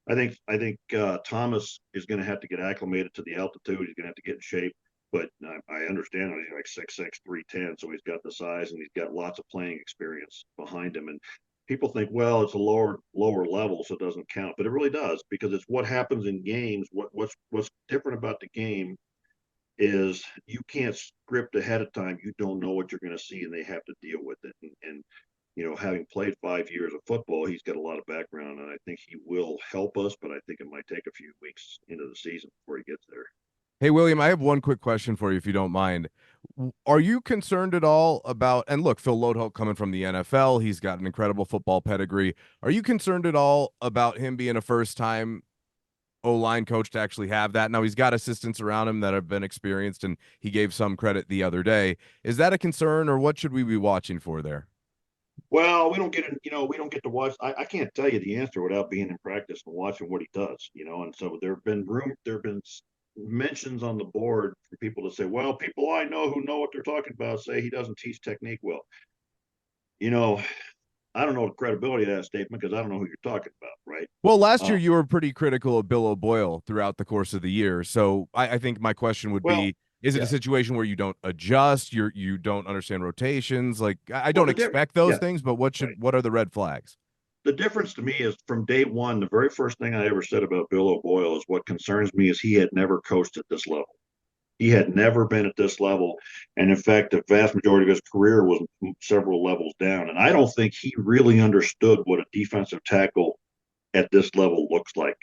I think Thomas is going to have to get acclimated to the altitude. He's going to have to get in shape, but I understand he's like 6'6", 310, so he's got the size and he's got lots of playing experience behind him. And people think, well, it's a lower level, so it doesn't count, but it really does, because it's what happens in games. What's different about the game is you can't script ahead of time. You don't know what you're going to see, and they have to deal with it. And you know, having played 5 years of football, he's got a lot of background, and I think he will help us, but I think it might take a few weeks into the season before he gets there. Hey, William, I have one quick question for you, if you don't mind. Are you concerned at all about, and look, Phil Lodeholt coming from the NFL, he's got an incredible football pedigree. Are you concerned at all about him being a first-time O-line coach to actually have that? Now, he's got assistants around him that have been experienced, and he gave some credit the other day. Is that a concern, or what should we be watching for there? Well, we don't get to watch. I can't tell you the answer without being in practice and watching what he does, you know. And so there have been mentions on the board for people to say, well, people I know who know what they're talking about say he doesn't teach technique well. You know, I don't know the credibility of that statement because I don't know who you're talking about, right? Well, last year you were pretty critical of Bill O'Boyle throughout the course of the year. So I think my question would be, is it a situation where you don't adjust, you don't understand rotations? Like, I don't expect those things, but what are the red flags? The difference to me is from day one, the very first thing I ever said about Bill O'Boyle is what concerns me is he had never coached at this level. He had never been at this level. And in fact, the vast majority of his career was several levels down. And I don't think he really understood what a defensive tackle at this level looks like.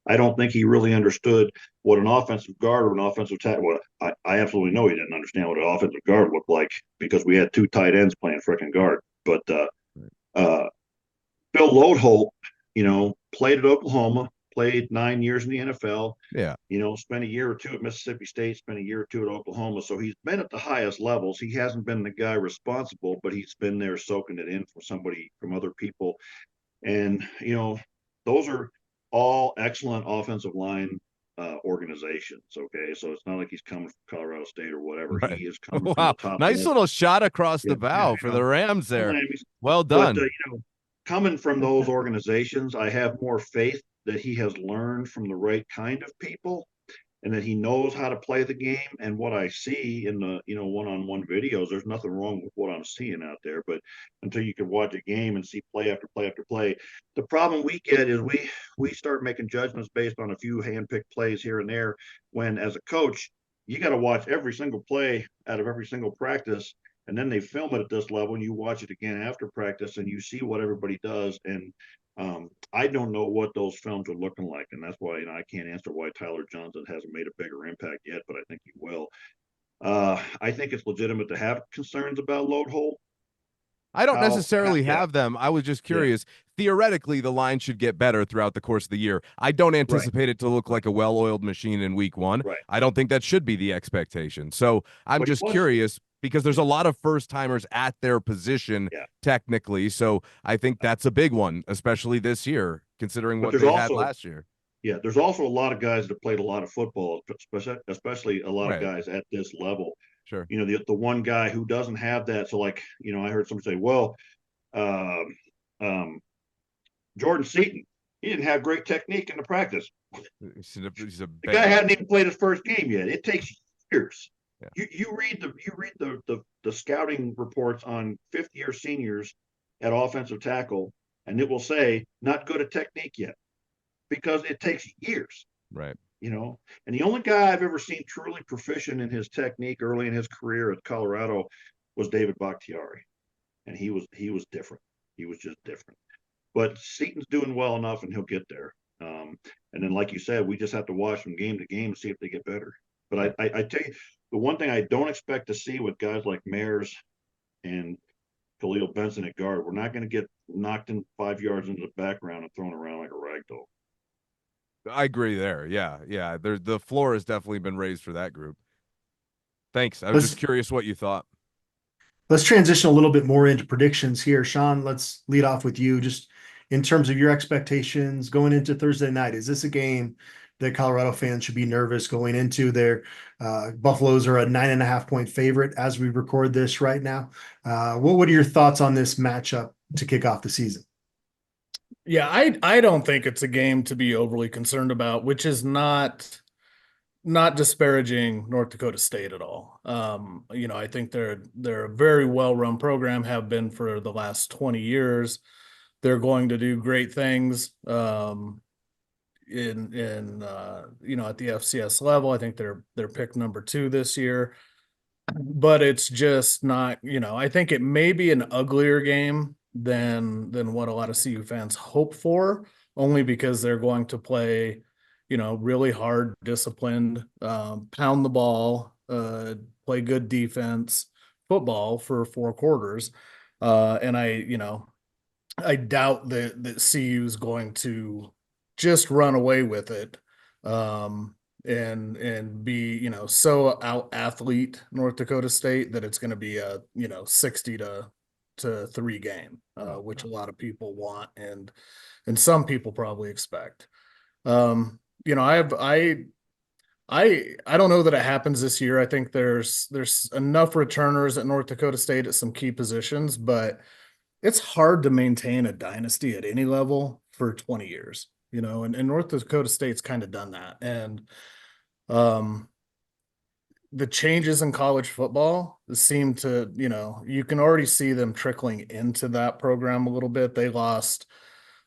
I don't think he really understood what an offensive guard or an offensive tackle. Well, I absolutely know he didn't understand what an offensive guard looked like because we had two tight ends playing frickin' guard. But Phil Lodeholt, you know, played at Oklahoma, played 9 years in the NFL. Yeah. You know, spent a year or two at Mississippi State, spent a year or two at Oklahoma. So he's been at the highest levels. He hasn't been the guy responsible, but he's been there soaking it in from other people. And, you know, those are all excellent offensive line organizations. Okay. So it's not like he's coming from Colorado State or whatever. Right. He is coming wow. from the top. Nice little shot across the bow for the Rams there. Well done. But, you know, coming from those organizations, I have more faith that he has learned from the right kind of people and that he knows how to play the game. And what I see in the, you know, one-on-one videos, there's nothing wrong with what I'm seeing out there, but until you can watch a game and see play after play after play, the problem we get is we start making judgments based on a few hand-picked plays here and there, when as a coach, you got to watch every single play out of every single practice. And then they film it at this level and you watch it again after practice and you see what everybody does. And I don't know what those films are looking like. And that's why, you know, I can't answer why Tyler Johnson hasn't made a bigger impact yet, but I think he will. I think it's legitimate to have concerns about Lodeholt. I don't necessarily have them. I was just curious. Theoretically, the line should get better throughout the course of the year. I don't anticipate it to look like a well-oiled machine in week one. I don't think that should be the expectation. So I'm just curious because there's a lot of first-timers at their position technically. So I think that's a big one, especially this year, considering what they had last year. Yeah, there's also a lot of guys that played a lot of football, especially a lot of guys at this level. Sure. You know, the one guy who doesn't have that. So, like, you know, I heard somebody say, well, Jordan Seaton, he didn't have great technique in the practice. The guy hadn't even played his first game yet. It takes years You read the scouting reports on 5th-year seniors at offensive tackle, and it will say not good at technique yet because it takes years. Right. And the only guy I've ever seen truly proficient in his technique early in his career at Colorado was David Bakhtiari, and he was different. He was just different. But Seaton's doing well enough, and he'll get there. And then, like you said, we just have to watch from game to game and see if they get better. But I tell you, the one thing I don't expect to see with guys like Mayers and Khalil Benson at guard, we're not going to get knocked in 5 yards into the background and thrown around like a rag doll. I agree there. Yeah. The floor has definitely been raised for that group. Thanks. I was just curious what you thought. Let's transition a little bit more into predictions here. Sean, let's lead off with you. Just in terms of your expectations going into Thursday night, is this a game that Colorado fans should be nervous going into? Their Buffaloes are a 9.5-point favorite as we record this right now. What are your thoughts on this matchup to kick off the season? Yeah, I don't think it's a game to be overly concerned about, which is not disparaging North Dakota State at all. I think they're a very well-run program, have been for the last 20 years. They're going to do great things in at the FCS level. I think they're picked number 2 this year. But it's just not, I think it may be an uglier game than what a lot of CU fans hope for, only because they're going to play really hard, disciplined, pound the ball, play good defense football for 4 quarters. And I doubt that CU is going to just run away with it. And be, so out athlete North Dakota State that it's going to be a, 60 to 3 game, which a lot of people want and some people probably expect. I don't know that it happens this year. I think there's enough returners at North Dakota State at some key positions, but it's hard to maintain a dynasty at any level for 20 years, and North Dakota State's kind of done that. And the changes in college football seem to, you can already see them trickling into that program a little bit. They lost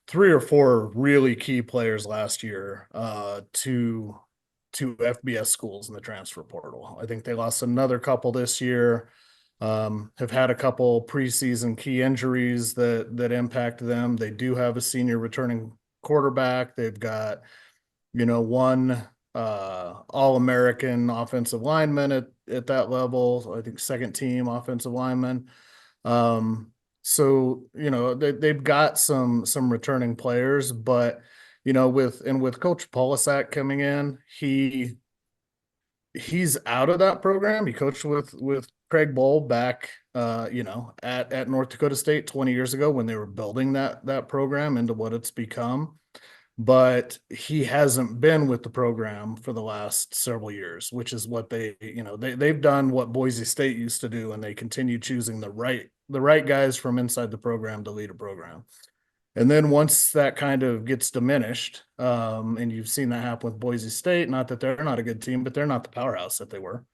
3 or 4 really key players last year to FBS schools in the transfer portal. I think they lost another couple this year. Have had a couple preseason key injuries that impact them. They do have a senior returning quarterback. They've got, one All-American offensive lineman at that level. I think second team offensive lineman. So, they've got some returning players, but, with Coach Polisak coming in, he's out of that program. He coached with Craig Bowl back, at North Dakota State 20 years ago when they were building that program into what it's become. But he hasn't been with the program for the last several years, which is what they've done what Boise State used to do, and they continue choosing the right guys from inside the program to lead a program. And then once that kind of gets diminished, and you've seen that happen with Boise State, not that they're not a good team, but they're not the powerhouse that they were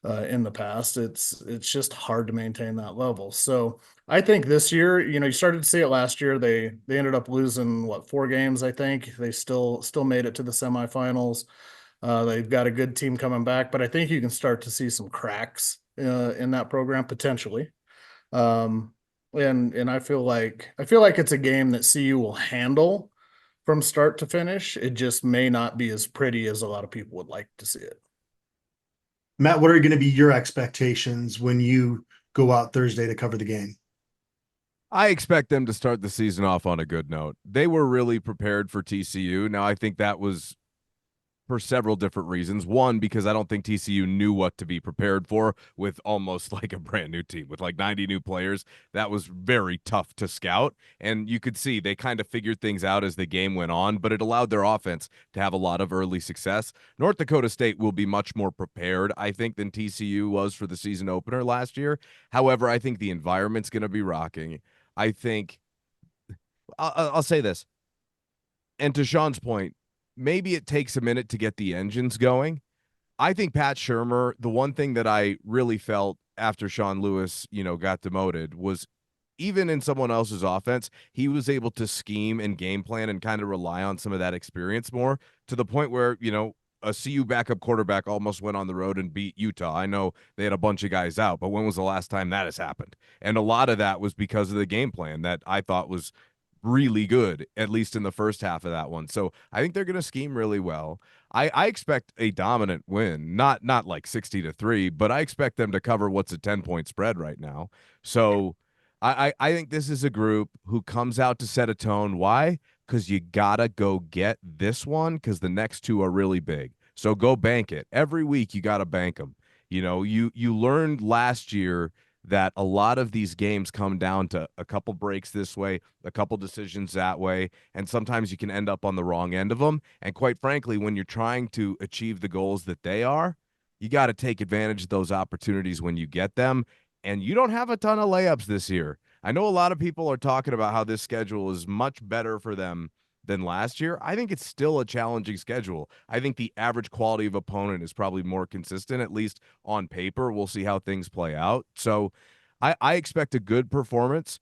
in the past. It's just hard to maintain that level. So I think this year, you started to see it last year. They ended up losing 4 games. I think they still made it to the semifinals. They've got a good team coming back, but I think you can start to see some cracks in that program potentially. And I feel like it's a game that CU will handle from start to finish. It just may not be as pretty as a lot of people would like to see it. Matt, what are going to be your expectations when you go out Thursday to cover the game? I expect them to start the season off on a good note. They were really prepared for TCU. Now, I think that was for several different reasons. One, because I don't think TCU knew what to be prepared for with almost like a brand new team with like 90 new players. That was very tough to scout. And you could see they kind of figured things out as the game went on, but it allowed their offense to have a lot of early success. North Dakota State will be much more prepared, I think, than TCU was for the season opener last year. However, I think the environment's going to be rocking. I think I'll say this. And to Sean's point, maybe it takes a minute to get the engines going, I think Pat Shurmur, the one thing that I really felt after Sean Lewis, got demoted was even in someone else's offense, he was able to scheme and game plan and kind of rely on some of that experience more to the point where, a CU backup quarterback almost went on the road and beat Utah. I know they had a bunch of guys out, but when was the last time that has happened? And a lot of that was because of the game plan that I thought was really good, at least in the first half of that one. So I think they're going to scheme really well. I expect a dominant win, not like 60-3, but I expect them to cover what's a 10-point spread right now. So I think this is a group who comes out to set a tone. Why? Because you gotta go get this one because the next two are really big. So go bank it. Every week you gotta bank them. You learned last year that a lot of these games come down to a couple breaks this way, a couple decisions that way, and sometimes you can end up on the wrong end of them. And quite frankly, when you're trying to achieve the goals that they are, you got to take advantage of those opportunities when you get them. And you don't have a ton of layups this year. I know a lot of people are talking about how this schedule is much better for them than last year. I think it's still a challenging schedule. I think the average quality of opponent is probably more consistent, at least on paper. We'll see how things play out. So I expect a good performance.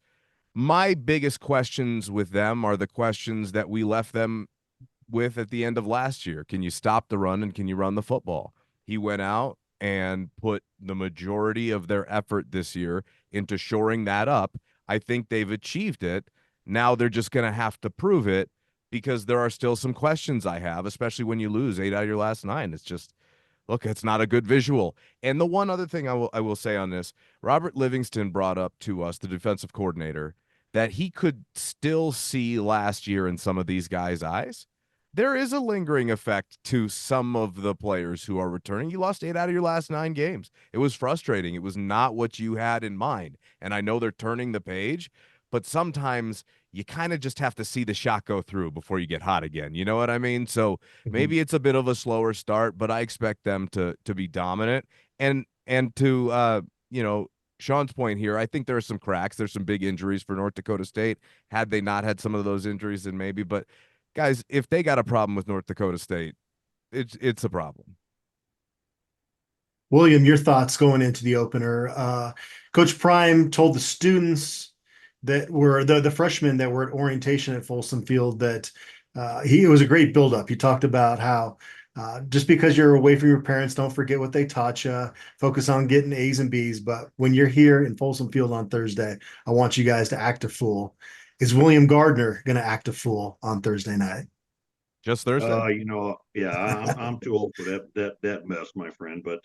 My biggest questions with them are the questions that we left them with at the end of last year. Can you stop the run and can you run the football? He went out and put the majority of their effort this year into shoring that up. I think they've achieved it. Now they're just going to have to prove it because there are still some questions I have, especially when you lose 8 out of your last 9. It's just, look, it's not a good visual. And the one other thing I will say on this, Robert Livingston brought up to us, the defensive coordinator, that he could still see last year in some of these guys' eyes. There is a lingering effect to some of the players who are returning. You lost 8 out of your last 9 games. It was frustrating. It was not what you had in mind. And I know they're turning the page, but sometimes you kind of just have to see the shot go through before you get hot again. You know what I mean? So maybe it's a bit of a slower start, but I expect them to be dominant. And to Sean's point here, I think there are some cracks. There's some big injuries for North Dakota State. Had they not had some of those injuries, then maybe. But guys, if they got a problem with North Dakota State, it's a problem. William, your thoughts going into the opener. Coach Prime told the students that were the freshmen that were at orientation at Folsom Field that it was a great buildup. He talked about how just because you're away from your parents, don't forget what they taught you. Focus on getting A's and B's. But when you're here in Folsom Field on Thursday, I want you guys to act a fool. Is William Gardner going to act a fool on Thursday night? Just Thursday? Yeah, I'm too old for that mess, my friend. But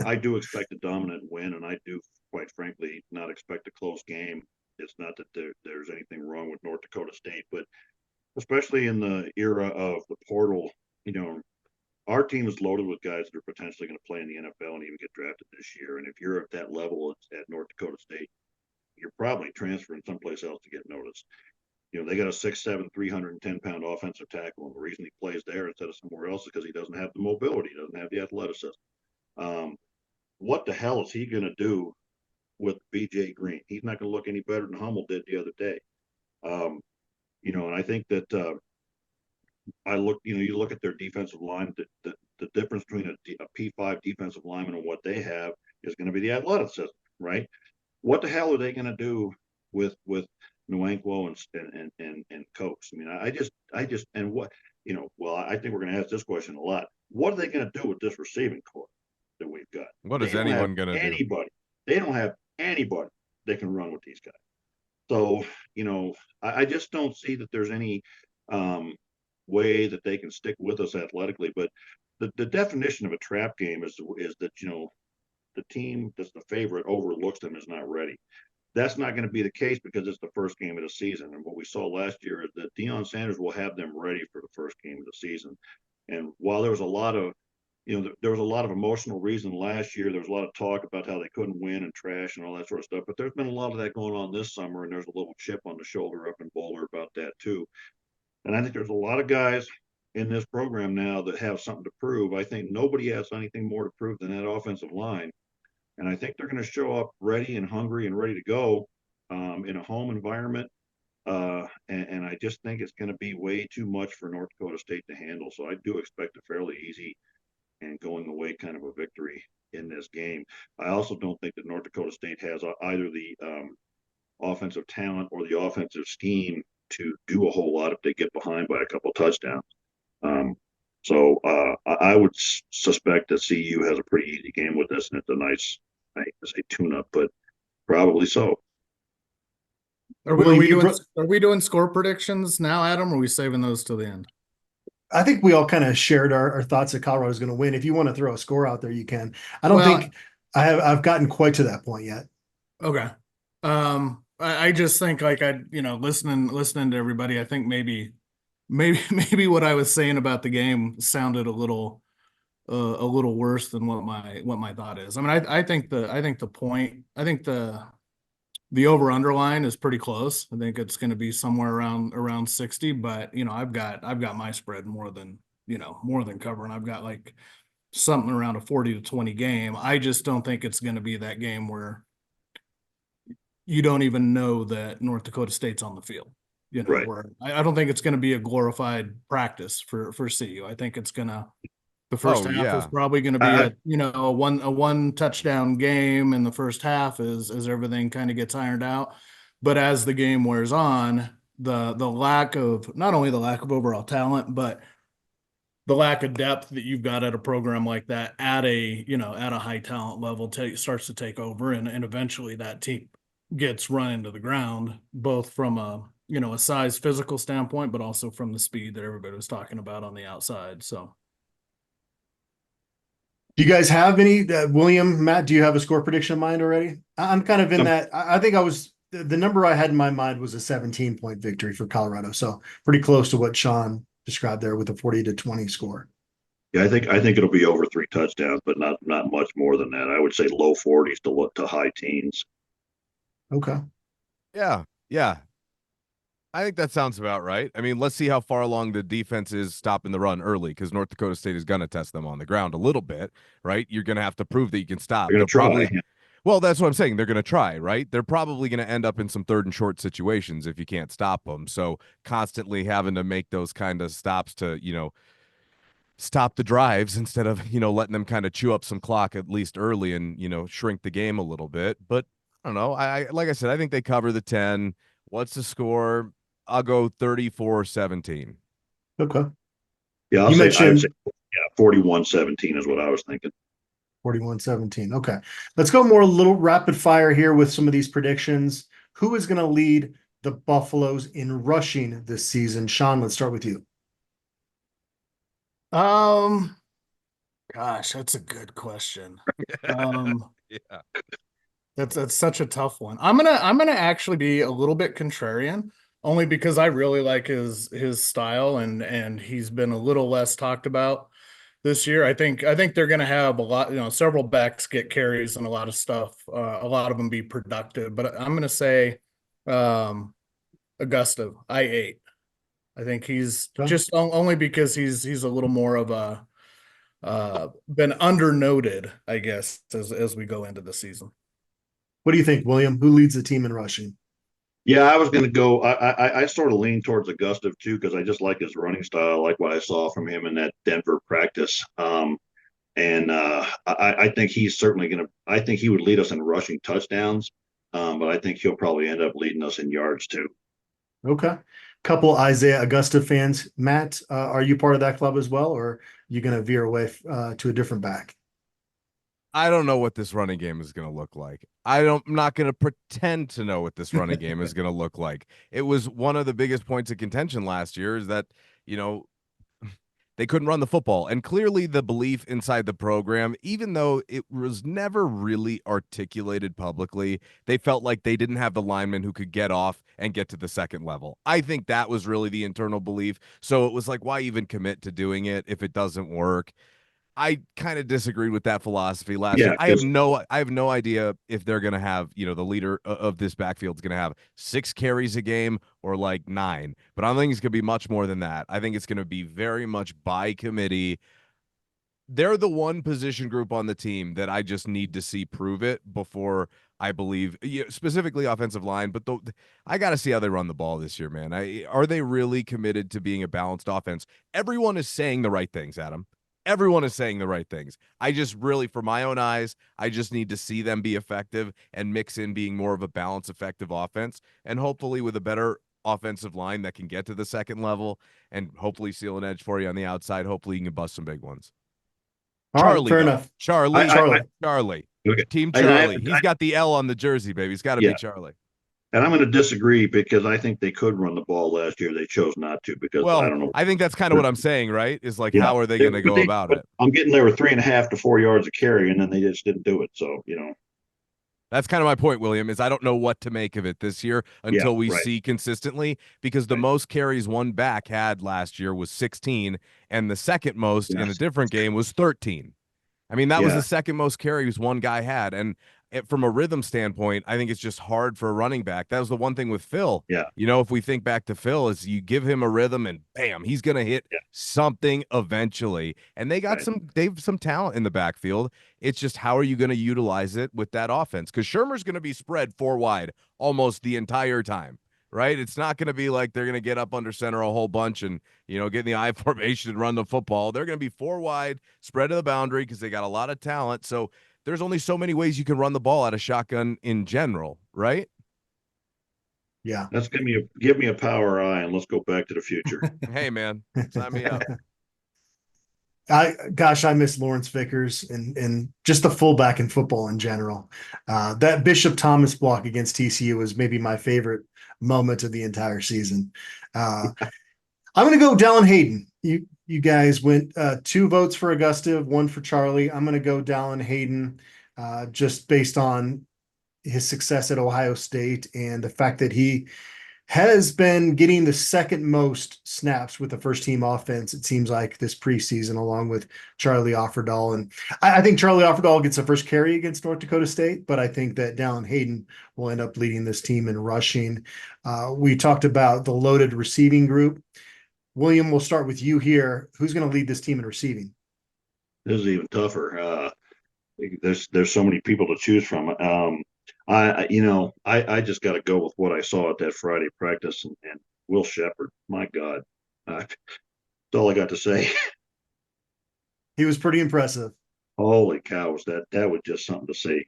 I do expect a dominant win, and I do, quite frankly, not expect a close game. It's not that there's anything wrong with North Dakota State, but especially in the era of the portal, our team is loaded with guys that are potentially going to play in the NFL and even get drafted this year. And if you're at that level at North Dakota State, you're probably transferring someplace else to get noticed. They got a 6'7", 310-pound offensive tackle, and the reason he plays there instead of somewhere else is because he doesn't have the mobility, he doesn't have the athleticism. What the hell is he going to do with BJ Green? He's not going to look any better than Hummel did the other day. And I think that you look at their defensive line, the difference between a P5 defensive lineman and what they have is going to be the athleticism, right? What the hell are they going to do with Nwankwo and Cokes? I mean, I just and what I think we're going to ask this question a lot. What are they going to do with this receiving corps that we've got? What is anyone going to do? Anybody. They don't have anybody that can run with these guys. So I just don't see that there's any way that they can stick with us athletically. But the definition of a trap game is that the team that's the favorite overlooks them, is not ready. That's not going to be the case because it's the first game of the season. And what we saw last year is that Deion Sanders will have them ready for the first game of the season. And while there was a lot of, there was a lot of emotional reason last year, there was a lot of talk about how they couldn't win and trash and all that sort of stuff. But there's been a lot of that going on this summer, and there's a little chip on the shoulder up in Boulder about that too. And I think there's a lot of guys in this program now that have something to prove. I think nobody has anything more to prove than that offensive line. And I think they're going to show up ready and hungry and ready to go in a home environment. And I just think it's going to be way too much for North Dakota State to handle. So I do expect a fairly easy and going away kind of a victory in this game. I also don't think that North Dakota State has either the offensive talent or the offensive scheme to do a whole lot if they get behind by a couple touchdowns. I would suspect that CU has a pretty easy game with this, and it's a nice, I hate to say tune-up, but probably so. Are we doing score predictions now, Adam, or are we saving those till the end? I think we all kind of shared our thoughts that Colorado's going to win. If you want to throw a score out there, you can. I don't think I've gotten quite to that point yet. Okay. I just think like listening to everybody, I think maybe what I was saying about the game sounded a little worse than what my thought is. I mean, I think the over underline is pretty close. I think it's going to be somewhere around 60, but I've got my spread more than covering. I've got like something around a 40-20 game. I just don't think it's going to be that game where you don't even know that North Dakota State's on the field. Right. Where I don't think it's going to be a glorified practice for CU. I think it's gonna the first half is probably going to be a one touchdown game in the first half as everything kind of gets ironed out. But as the game wears on, the lack of not only the lack of overall talent, but the lack of depth that you've got at a program like that at a high talent level starts to take over, and eventually that team gets run into the ground, both from a size physical standpoint, but also from the speed that everybody was talking about on the outside. So. Do you guys have any, William, Matt, do you have a score prediction in mind already? I'm kind of in that. I think the number I had in my mind was a 17-point victory for Colorado. So pretty close to what Sean described there with a 40-20 score. Yeah, I think it'll be over 3 touchdowns, but not much more than that. I would say low 40s to high teens. Okay. Yeah. I think that sounds about right. I mean, let's see how far along the defense is stopping the run early, because North Dakota State is going to test them on the ground a little bit, right? You're going to have to prove that you can stop. They're going to try. Well, that's what I'm saying. They're going to try, right? They're probably going to end up in some 3rd and short situations if you can't stop them. So constantly having to make those kind of stops to, stop the drives instead of, letting them kind of chew up some clock at least early and, shrink the game a little bit. But I don't know. Like I said, I think they cover the 10. What's the score? I'll go 34-17. Okay. Yeah, I would say 41-17 is what I was thinking. 41-17. Okay. Let's go more a little rapid fire here with some of these predictions. Who is going to lead the Buffaloes in rushing this season? Sean, let's start with you. Gosh, that's a good question. Yeah. That's such a tough one. I'm gonna actually be a little bit contrarian, only because I really like his style, and he's been a little less talked about this year. I think they're gonna have a lot, several backs get carries and a lot of stuff. A lot of them be productive, but I'm gonna say Augusta I8. I think he's just only because he's a little more of a been undernoted, I guess, as we go into the season. What do you think, William? Who leads the team in rushing? Yeah, I was going to go. I sort of lean towards Augusta too, because I just like his running style, like what I saw from him in that Denver practice. I think he's certainly going to. I think he would lead us in rushing touchdowns, but I think he'll probably end up leading us in yards too. Okay. Couple Isaiah Augusta fans. Matt, are you part of that club as well, or are you going to veer away to a different back? I don't know what this running game is going to look like. I'm not going to pretend to know what this running game is going to look like. It was one of the biggest points of contention last year is that, they couldn't run the football. And clearly the belief inside the program, even though it was never really articulated publicly, they felt like they didn't have the linemen who could get off and get to the second level. I think that was really the internal belief. So it was like, why even commit to doing it if it doesn't work? I kind of disagreed with that philosophy last year. I have no idea if they're going to have, the leader of this backfield is going to have 6 carries a game or like 9, but I don't think it's going to be much more than that. I think it's going to be very much by committee. They're the one position group on the team that I just need to see prove it before I believe, specifically offensive line, but I got to see how they run the ball this year, man. Are they really committed to being a balanced offense? Everyone is saying the right things, Adam. Everyone is saying the right things. I just really, for my own eyes, I just need to see them be effective and mix in being more of a balanced, effective offense, and hopefully with a better offensive line that can get to the second level and hopefully seal an edge for you on the outside. Hopefully you can bust some big ones. All right, Charlie, fair though. enough. Charlie, Charlie. Charlie. Okay. Team And I- Charlie. He's got the L on the jersey, baby. He's got to Yeah. be Charlie. And I'm going to disagree because I think they could run the ball last year. They chose not to because Well, I don't know. I think that's kind of what I'm saying, right? Is like, Yeah. how are they going to go But about but it? I'm getting there with 3.5 to 4 yards of carry, and then they just didn't do it. So, That's kind of my point, William, is I don't know what to make of it this year until we right. see consistently, because the Right. most carries one back had last year was 16, and the second most in a Yes. different game was 13. I mean, that was Yeah. the second most carries one guy had. And from a rhythm standpoint, I think it's just hard for a running back. That was the one thing with Phil. Yeah. If we think back to Phil, is you give him a rhythm and bam, he's going to hit something eventually. And they got some talent in the backfield. It's just, how are you going to utilize it with that offense? Because Shermer's going to be spread 4 wide almost the entire time. Right? It's not going to be like they're going to get up under center a whole bunch and, get in the I formation and run the football. They're going to be 4 wide, spread to the boundary because they got a lot of talent. So there's only so many ways you can run the ball out of shotgun in general, right? Yeah. Let's give me a power eye and let's go back to the future. Hey, man, sign me up. I miss Lawrence Vickers and just the fullback in football in general. That Bishop Thomas block against TCU was maybe my favorite moment of the entire season. I'm going to go Dallin Hayden. You guys went 2 votes for Augusta, 1 for Charlie. I'm going to go Dallin Hayden just based on his success at Ohio State and the fact that he has been getting the second most snaps with the first team offense, it seems like, this preseason, along with Charlie Offerdahl. And I think Charlie Offerdahl gets the first carry against North Dakota State, but I think that Dallin Hayden will end up leading this team in rushing. We talked about the loaded receiving group. William, we'll start with you here. Who's going to lead this team in receiving? This is even tougher. There's so many people to choose from. I just got to go with what I saw at that Friday practice and Will Shepherd. My God, that's all I got to say. He was pretty impressive. Holy cows, that was just something to see.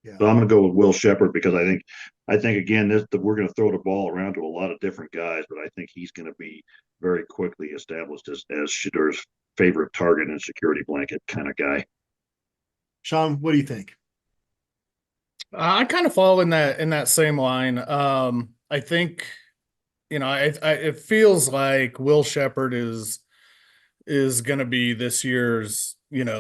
Yeah. So I'm going to go with Will Shepherd because I think again we're going to throw the ball around to a lot of different guys, but I think he's going to be very quickly established as Shedur's favorite target and security blanket kind of guy. Sean, what do you think? I kind of fall in that same line. I think, it feels like Will Shepherd is going to be this year's,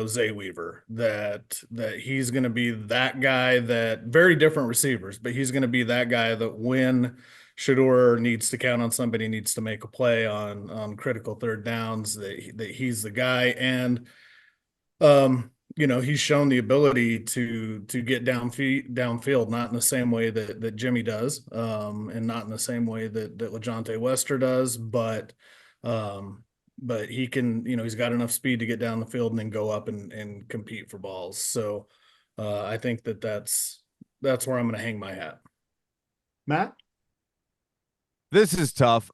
Zay Weaver, that he's going to be that guy, that very different receivers, but he's going to be that guy that when Shedeur needs to count on somebody, needs to make a play on critical third downs, that he's the guy. And, he's shown the ability to get downfield, not in the same way that Jimmy does, and not in the same way that LeJontay Wester does, but he can, he's got enough speed to get down the field and then go up and compete for balls. So I think that's where I'm going to hang my hat. Matt? This is tough.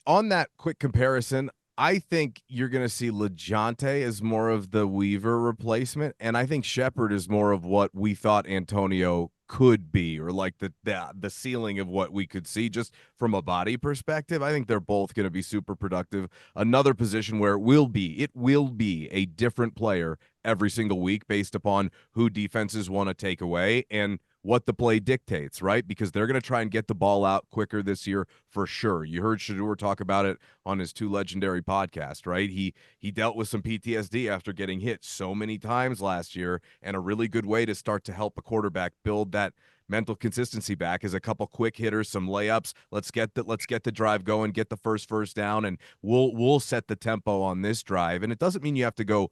On that quick comparison, I think you're going to see LeJontay as more of the Weaver replacement, and I think Shepherd is more of what we thought Antonio could be, or like the ceiling of what we could see just from a body perspective. I think they're both going to be super productive. Another position where it will be a different player every single week based upon who defenses want to take away and what the play dictates, right? Because they're going to try and get the ball out quicker this year for sure. You heard Shedeur talk about it on his 2 legendary podcasts, right? He dealt with some PTSD after getting hit so many times last year, and a really good way to start to help a quarterback build that mental consistency back is a couple quick hitters, some layups. Let's get the drive going, get the first down, and we'll set the tempo on this drive. And it doesn't mean you have to go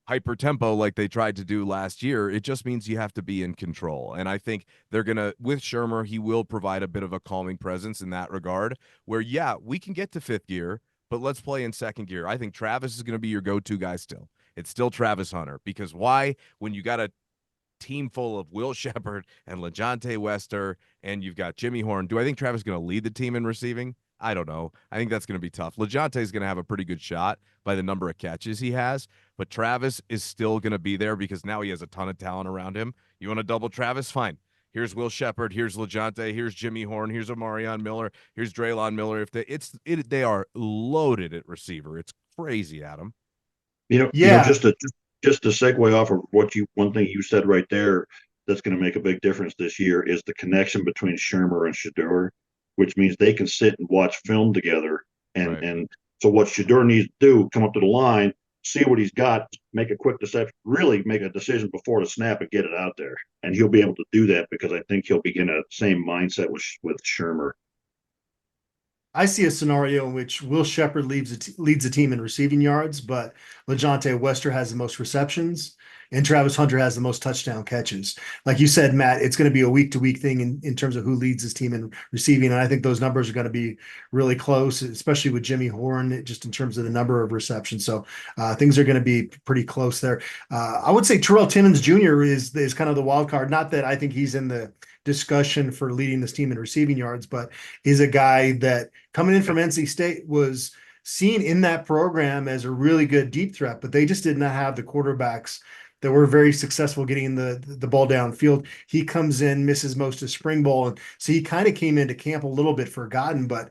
hyper tempo like they tried to do last year. It just means you have to be in control. And I think they're going to, with Shermer, he will provide a bit of a calming presence in that regard where, we can get to 5th gear, but let's play in 2nd gear. I think Travis is going to be your go-to guy still. It's still Travis Hunter, because why? When you got a team full of Will Shepherd and LeJontay Wester and you've got Jimmy Horn, do I think Travis is going to lead the team in receiving? I don't know. I think that's going to be tough. LeJounte is going to have a pretty good shot by the number of catches he has, but Travis is still going to be there because now he has a ton of talent around him. You want to double Travis? Fine. Here's Will Shepherd. Here's LeJounte. Here's Jimmy Horn. Here's Omarion Miller. Here's Draylon Miller. They are loaded at receiver. It's crazy, Adam. Just to segue off of one thing you said right there, that's going to make a big difference this year is the connection between Shermer and Shedeur, which means they can sit and watch film together. And so what Shedeur needs to do, come up to the line, see what he's got, make a quick decision, really make a decision before the snap and get it out there. And he'll be able to do that because I think he'll be in a same mindset with Shermer. I see a scenario in which Will Shepherd leads the team in receiving yards, but LeJounte Wester has the most receptions and Travis Hunter has the most touchdown catches. Like you said, Matt, it's going to be a week-to-week thing in terms of who leads his team in receiving. And I think those numbers are going to be really close, especially with Jimmy Horn, just in terms of the number of receptions. So things are going to be pretty close there. I would say Terrell Timmons Jr. is kind of the wild card. Not that I think he's in the discussion for leading this team in receiving yards, but is a guy that coming in from NC State was seen in that program as a really good deep threat, but they just did not have the quarterbacks that were very successful getting the ball downfield. He comes in, misses most of spring ball, and so he kind of came into camp a little bit forgotten, but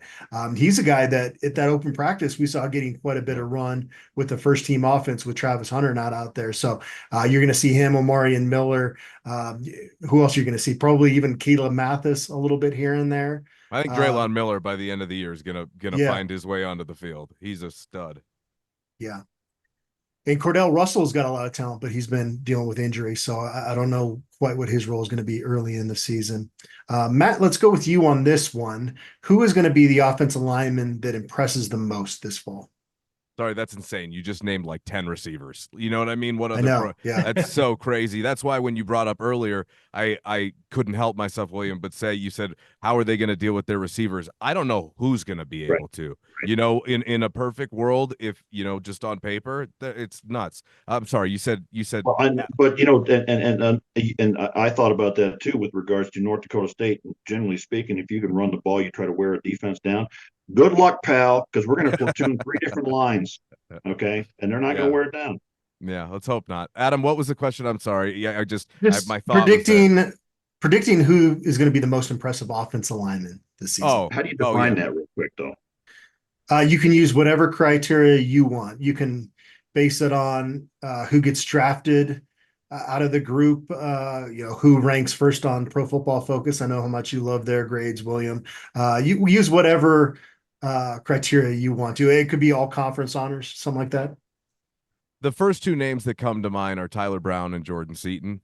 he's a guy that at that open practice we saw getting quite a bit of run with the first team offense with Travis Hunter not out there. So you're going to see him, Omarion Miller. Who else are you going to see? Probably even Caleb Mathis a little bit here and there. I think Draylon Miller by the end of the year is gonna find his way onto the field. He's a stud. Yeah. And Cordell Russell's got a lot of talent, but he's been dealing with injury. So I don't know quite what his role is going to be early in the season. Matt, let's go with you on this one. Who is going to be the offensive lineman that impresses the most this fall? Sorry, that's insane. You just named like 10 receivers. You know what I mean? What other? I know. Yeah. That's so crazy. That's why when you brought up earlier, I couldn't help myself, William, but you said, how are they going to deal with their receivers? I don't know who's going to be able to. You know, in a perfect world, if just on paper, it's nuts. I'm sorry. You said. Well, but and I thought about that too with regards to North Dakota State. Generally speaking, if you can run the ball, you try to wear a defense down. Good luck, pal, because we're going to platoon 3 different lines, okay? And they're not going to wear it down. Yeah, let's hope not. Adam, what was the question? I'm sorry. Yeah, my thought predicting who is going to be the most impressive offensive lineman this season. How do you define that real quick, though? You can use whatever criteria you want. You can base it on who gets drafted out of the group, who ranks first on Pro Football Focus. I know how much you love their grades, William. You use whatever criteria you want to. It could be all conference honors, something like that. The first 2 names that come to mind are Tyler Brown and Jordan Seaton.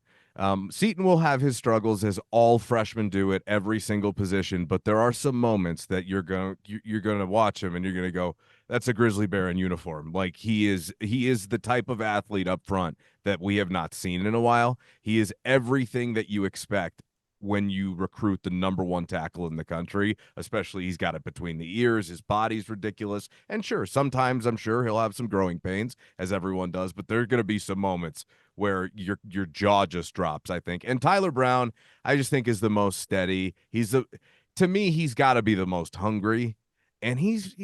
Seaton will have his struggles, as all freshmen do at every single position, but there are some moments that you're going to watch him and you're going to go, that's a grizzly bear in uniform. Like he is the type of athlete up front that we have not seen in a while. He is everything that you expect when you recruit the number 1 tackle in the country, especially he's got it between the ears. His body's ridiculous. And sure, sometimes I'm sure he'll have some growing pains, as everyone does, but there are going to be some moments where your jaw just drops, I think. And Tyler Brown, I just think is the most steady. To me, he's got to be the most hungry. And he's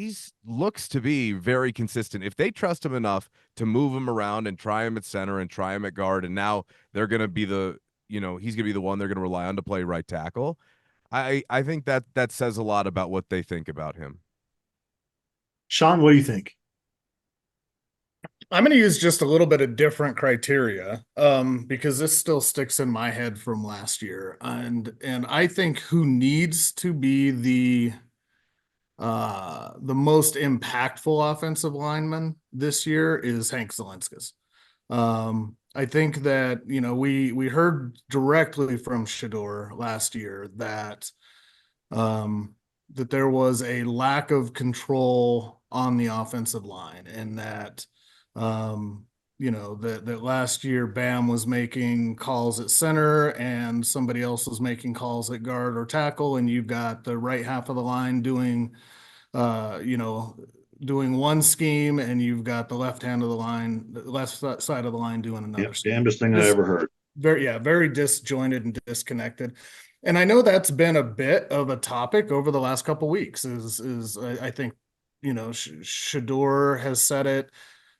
looks to be very consistent. If they trust him enough to move him around and try him at center and try him at guard, and now they're going to be he's going to be the one they're going to rely on to play right tackle. I think that says a lot about what they think about him. Sean, what do you think? I'm going to use just a little bit of different criteria because this still sticks in my head from last year. And I think who needs to be the most impactful offensive lineman this year is Hank Zelinskas. I think that, we heard directly from Shedeur last year that there was a lack of control on the offensive line, and that that last year Bam was making calls at center and somebody else was making calls at guard or tackle, and you've got the right half of the line doing one scheme, and you've got the left side of the line doing another scheme. Damnedest thing I ever heard. Very disjointed and disconnected. And I know that's been a bit of a topic over the last couple weeks. I think, Shador has said it,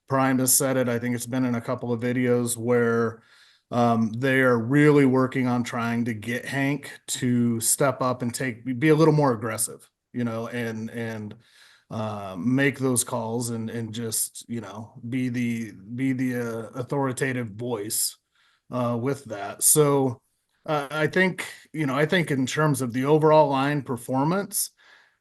Prime has said it. I think it's been in a couple of videos where they are really working on trying to get Hank to step up and be a little more aggressive, and make those calls and just be the authoritative voice with that. So I think in terms of the overall line performance,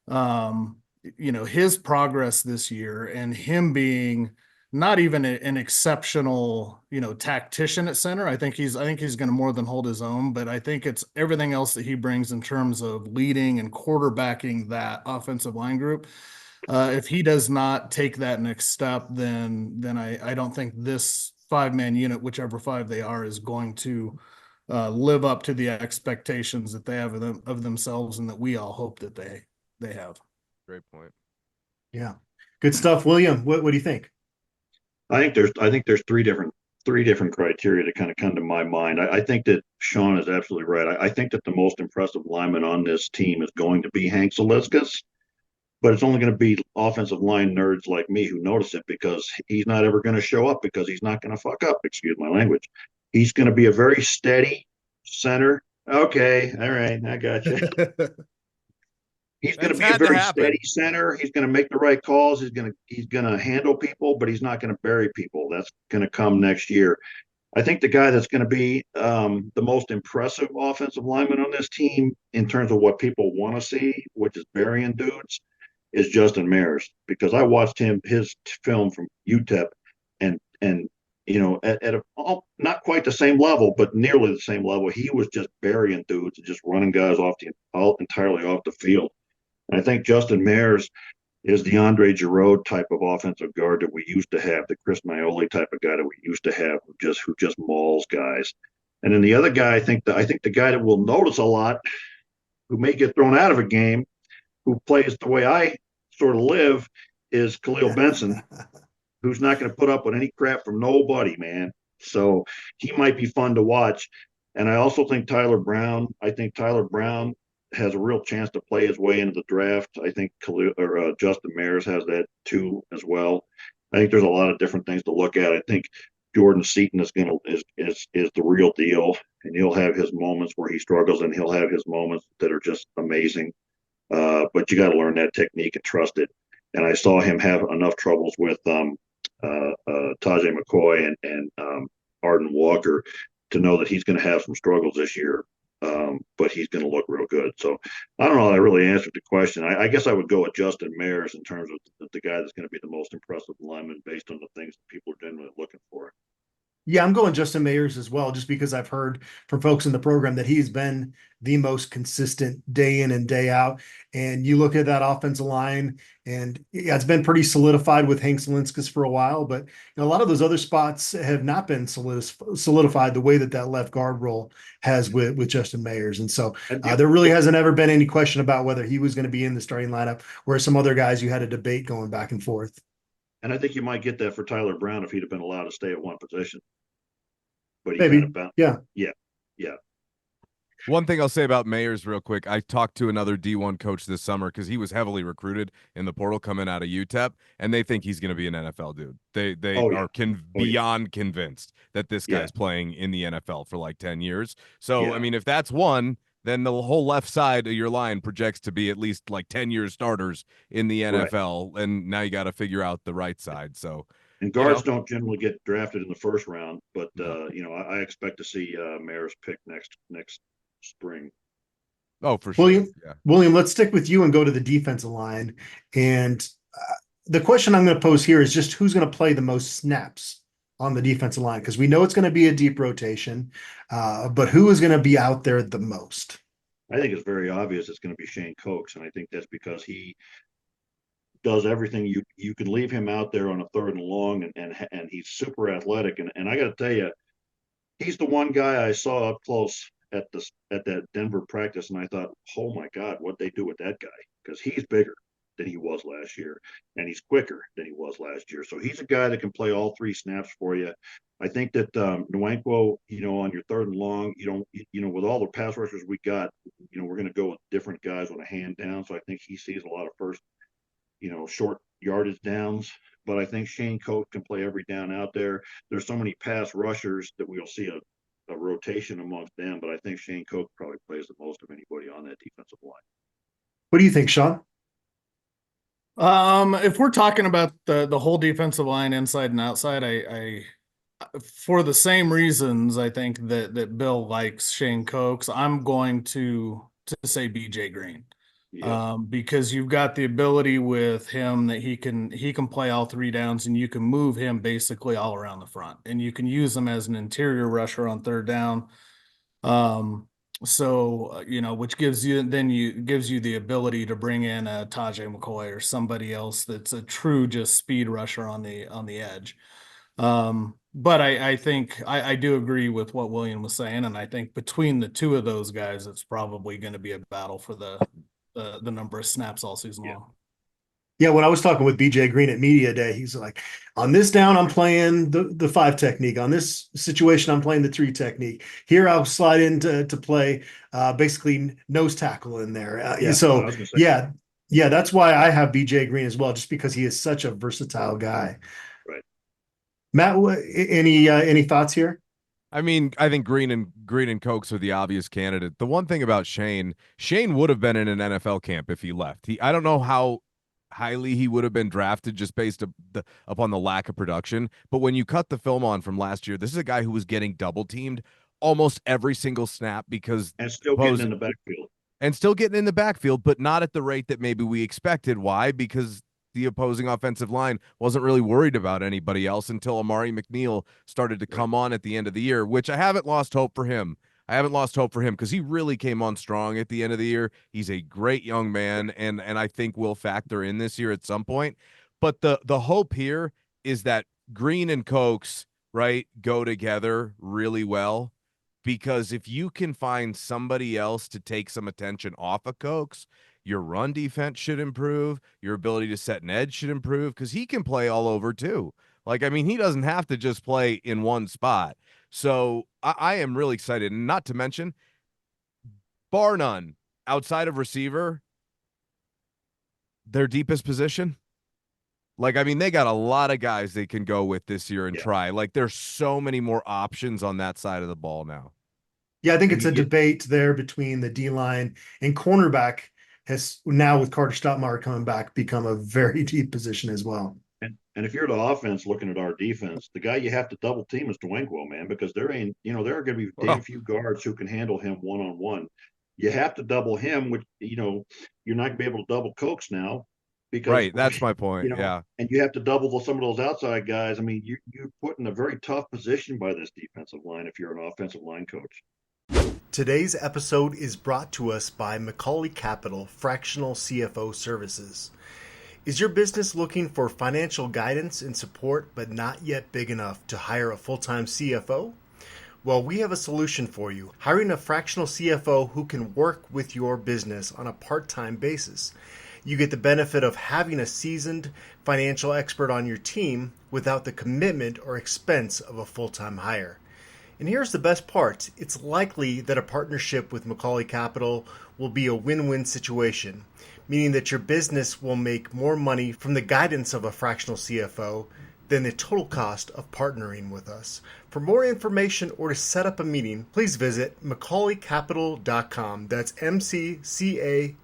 um, his progress this year and him being not even an exceptional, tactician at center. I think he's going to more than hold his own, but I think it's everything else that he brings in terms of leading and quarterbacking that offensive line group. If he does not take that next step, then I don't think this 5-man unit, whichever 5 they are, is going to live up to the expectations that they have of themselves and that we all hope that they have. Great point. Yeah. Good stuff. William, what do you think? I think there's three different criteria that kind of come to my mind. I think that Sean is absolutely right. I think that the most impressive lineman on this team is going to be Hank Zaliskas, but it's only going to be offensive line nerds like me who notice it because he's not ever going to show up because he's not going to fuck up. Excuse my language. He's going to be a very steady center. Okay, all right, I got you. He's going to be a very steady center. He's going to make the right calls. He's going to handle people, but he's not going to bury people. That's going to come next year. I think the guy that's going to be the most impressive offensive lineman on this team in terms of what people want to see, which is burying dudes, is Justin Mears, because I watched his film from UTEP, and at a not quite the same level, but nearly the same level. He was just burying dudes and just running guys entirely off the field. And I think Justin Mears is the Andre Giroud type of offensive guard that we used to have, the Chris Maioli type of guy that we used to have, who just mauls guys. And then the other guy, I think the guy that we'll notice a lot, who may get thrown out of a game, who plays the way I sort of live, is Khalil Benson, who's not going to put up with any crap from nobody, man. So he might be fun to watch. And I also think Tyler Brown has a real chance to play his way into the draft. I think Justin Mears has that too as well. I think there's a lot of different things to look at. I think Jordan Seaton is the real deal, and he'll have his moments where he struggles, and he'll have his moments that are just amazing. But you got to learn that technique and trust it. And I saw him have enough troubles with Tajay McCoy and Arden Walker to know that he's going to have some struggles this year. But he's going to look real good. So I don't know if I really answered the question. I guess I would go with Justin Mears in terms of the guy that's going to be the most impressive lineman based on the things that people are generally looking for. Yeah, I'm going Justin Mayers as well, just because I've heard from folks in the program that he's been the most consistent day in and day out. And you look at that offensive line, and yeah, it's been pretty solidified with Hank Zaliskas for a while, but a lot of those other spots have not been solidified the way that left guard role has with Justin Mayers. And so there really hasn't ever been any question about whether he was going to be in the starting lineup, whereas some other guys you had a debate going back and forth. And I think you might get that for Tyler Brown if he'd have been allowed to stay at one position. But he maybe, kind of bounced. Yeah. One thing I'll say about Mayers real quick, I talked to another D1 coach this summer because he was heavily recruited in the portal coming out of UTEP, and they think he's going to be an NFL dude. They are beyond convinced that this guy's playing in the NFL for like 10 years. So, I mean, if that's one, then the whole left side of your line projects to be at least like 10-year starters in the NFL, and now you got to figure out the right side. So, and guards don't generally get drafted in the first round, but I expect to see Mayers pick next spring. Oh, for sure. William, let's stick with you and go to the defensive line. And the question I'm going to pose here is just who's going to play the most snaps on the defensive line, because we know it's going to be a deep rotation, but who is going to be out there the most? I think it's very obvious it's going to be Shane Coates, and I think that's because he does everything. You can leave him out there on a 3rd and long, and he's super athletic. And I got to tell you, he's the one guy I saw up close at that Denver practice, and I thought, oh my God, what'd they do with that guy? Because he's bigger. than he was last year, and he's quicker than he was last year. So he's a guy that can play all three snaps for you. I think that Nwankwo, on your third and long, with all the pass rushers we got, we're going to go with different guys on a hand down. So I think he sees a lot of first, short yardage downs. But I think Shane Coke can play every down out there. There's so many pass rushers that we'll see a rotation amongst them. But I think Shane Coke probably plays the most of anybody on that defensive line. What do you think, Sean? If we're talking about the whole defensive line, inside and outside, I for the same reasons, I think that Bill likes Shane Cokes, I'm going to say BJ Green. Yeah. Because you've got the ability with him that he can play all three downs, and you can move him basically all around the front, and you can use him as an interior rusher on third down. Which gives you the ability to bring in a Tajay McCoy or somebody else that's a true just speed rusher on the edge. But I think I do agree with what William was saying, and I think between the two of those guys, it's probably going to be a battle for the number of snaps all season long. Yeah, when I was talking with BJ Green at Media Day, he's like, on this down, I'm playing the 5 technique. On this situation, I'm playing the 3 technique. Here, I'll slide in to play basically nose tackle in there. Yeah, that's why I have BJ Green as well, just because he is such a versatile guy. Right. Matt, any thoughts here? I mean, I think Green and Cokes are the obvious candidate. The one thing about Shane would have been in an NFL camp if he left. I don't know how highly he would have been drafted just based upon the lack of production. But when you cut the film on from last year, this is a guy who was getting double teamed almost every single snap because and still getting in the backfield. And still getting in the backfield, but not at the rate that maybe we expected. Why? Because the opposing offensive line wasn't really worried about anybody else until Amari McNeil started to come on at the end of the year, which I haven't lost hope for him. Because he really came on strong at the end of the year. He's a great young man, and I think will factor in this year at some point. But the hope here is that Green and Cokes, right, go together really well, because if you can find somebody else to take some attention off of Cokes, your run defense should improve. Your ability to set an edge should improve, because he can play all over too. He doesn't have to just play in one spot. So I am really excited. And not to mention, bar none, outside of receiver, their deepest position. They got a lot of guys they can go with this year and try. There's so many more options on that side of the ball now. Yeah, I think it's a debate there between the D-line and cornerback. Has now, with Carter Stottmeyer coming back, become a very deep position as well. And if you're the offense looking at our defense, the guy you have to double team is Nwankwo, man, because there are going to be damn few guards who can handle him one-on-one. You have to double him, which, you're not going to be able to double Cokes now. Because, that's my point. And you have to double some of those outside guys. I mean, you're put in a very tough position by this defensive line if you're an offensive line coach. Today's episode is brought to us by Macaulay Capital Fractional CFO Services. Is your business looking for financial guidance and support, but not yet big enough to hire a full-time CFO? Well, we have a solution for you. Hiring a fractional CFO who can work with your business on a part-time basis. You get the benefit of having a seasoned financial expert on your team without the commitment or expense of a full-time hire. And here's the best part. It's likely that a partnership with Macaulay Capital will be a win-win situation, meaning that your business will make more money from the guidance of a fractional CFO than the total cost of partnering with us. For more information or to set up a meeting, please visit MacaulayCapital.com. That's MCCAULEY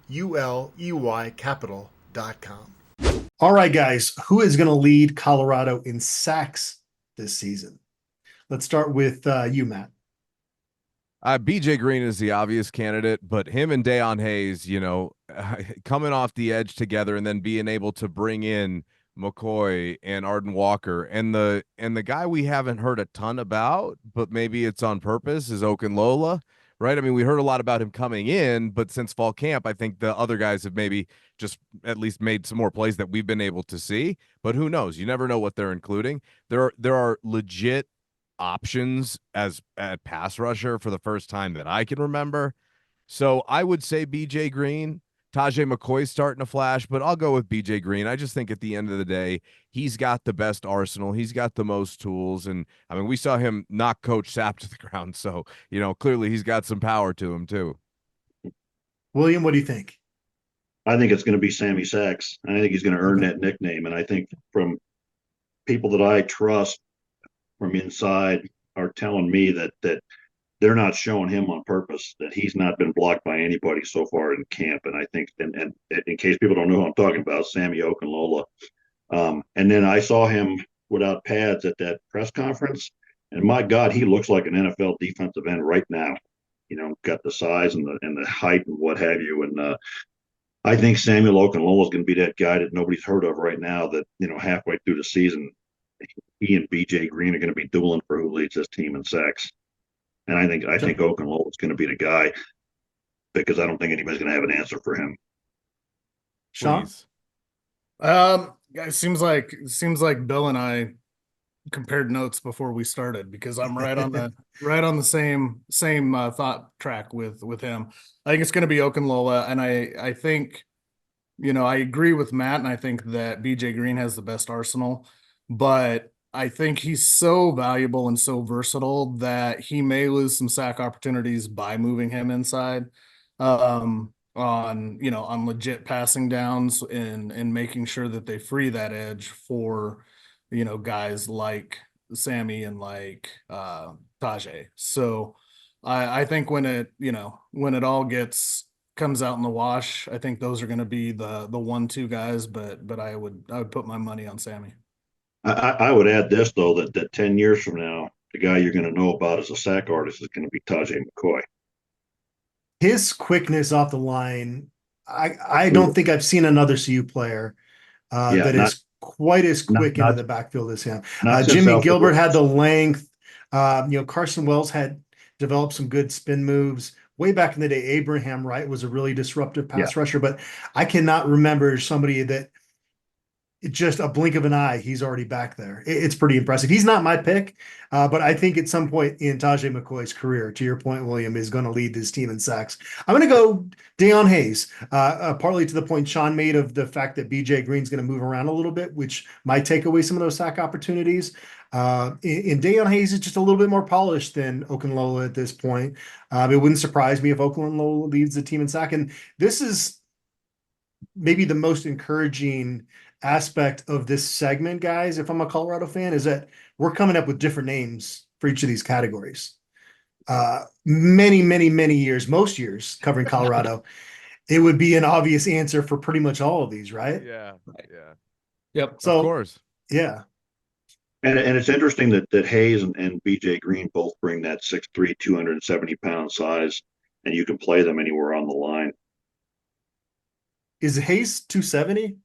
Capital.com. All right, guys, who is going to lead Colorado in sacks this season? Let's start with you, Matt. BJ Green is the obvious candidate, but him and Deion Hayes, coming off the edge together and then being able to bring in McCoy and Arden Walker, and the guy we haven't heard a ton about, but maybe it's on purpose, is Okunlola, right? I mean, we heard a lot about him coming in, but since fall camp, I think the other guys have maybe just at least made some more plays that we've been able to see, but who knows? You never know what they're including. There are legit options as a pass rusher for the first time that I can remember. So I would say BJ Green, Tajay McCoy's starting to flash, but I'll go with BJ Green. I just think at the end of the day, he's got the best arsenal. He's got the most tools. And I mean, we saw him knock Coach Sapp to the ground. So, clearly he's got some power to him too. William, what do you think? I think it's going to be Sammy Sachs. I think he's going to earn that nickname. And I think from people that I trust from inside are telling me that they're not showing him on purpose, that he's not been blocked by anybody so far in camp. And I think, and in case people don't know who I'm talking about, Sammy Okunlola. And then I saw him without pads at that press conference. And my God, he looks like an NFL defensive end right now. Got the size and the height and what have you. And I think Samuel Okunlola is going to be that guy that nobody's heard of right now that, halfway through the season, he and BJ Green are going to be dueling for who leads this team in sacks. And I think Okunlola is going to be the guy because I don't think anybody's going to have an answer for him. Sean? It seems like Bill and I compared notes before we started because I'm right on the same thought track with him. I think it's going to be Okunlola, and I think I agree with Matt, and I think that BJ Green has the best arsenal, but I think he's so valuable and so versatile that he may lose some sack opportunities by moving him inside on legit passing downs and making sure that they free that edge for guys like Sammy and like Tajay. So I think when it all comes out in the wash, I think those are going to be the 1-2 guys, but I would put my money on Sammy. I would add this, though, that 10 years from now, the guy you're going to know about as a sack artist is going to be Tajay McCoy. His quickness off the line, I don't think I've seen another CU player is quite as quick into the backfield as him. Jimmy Gilbert had the length. Carson Wells had developed some good spin moves. Way back in the day, Abraham Wright was a really disruptive pass rusher, but I cannot remember somebody that just a blink of an eye, he's already back there. It's pretty impressive. He's not my pick, but I think at some point in Tajay McCoy's career, to your point, William, is going to lead this team in sacks. I'm going to go Deion Hayes, partly to the point Sean made of the fact that BJ Green's going to move around a little bit, which might take away some of those sack opportunities. And Deion Hayes is just a little bit more polished than Okunlola at this point. It wouldn't surprise me if Okunlola leads the team in sack. And this is maybe the most encouraging aspect of this segment, guys, if I'm a Colorado fan, is that we're coming up with different names for each of these categories. Many years, most years covering Colorado, it would be an obvious answer for pretty much all of these, right? Yeah. Yep. So, of course. Yeah. And it's interesting that Hayes and BJ Green both bring that 6'3", 270-pound size, and you can play them anywhere on the line. Is Hayes 270?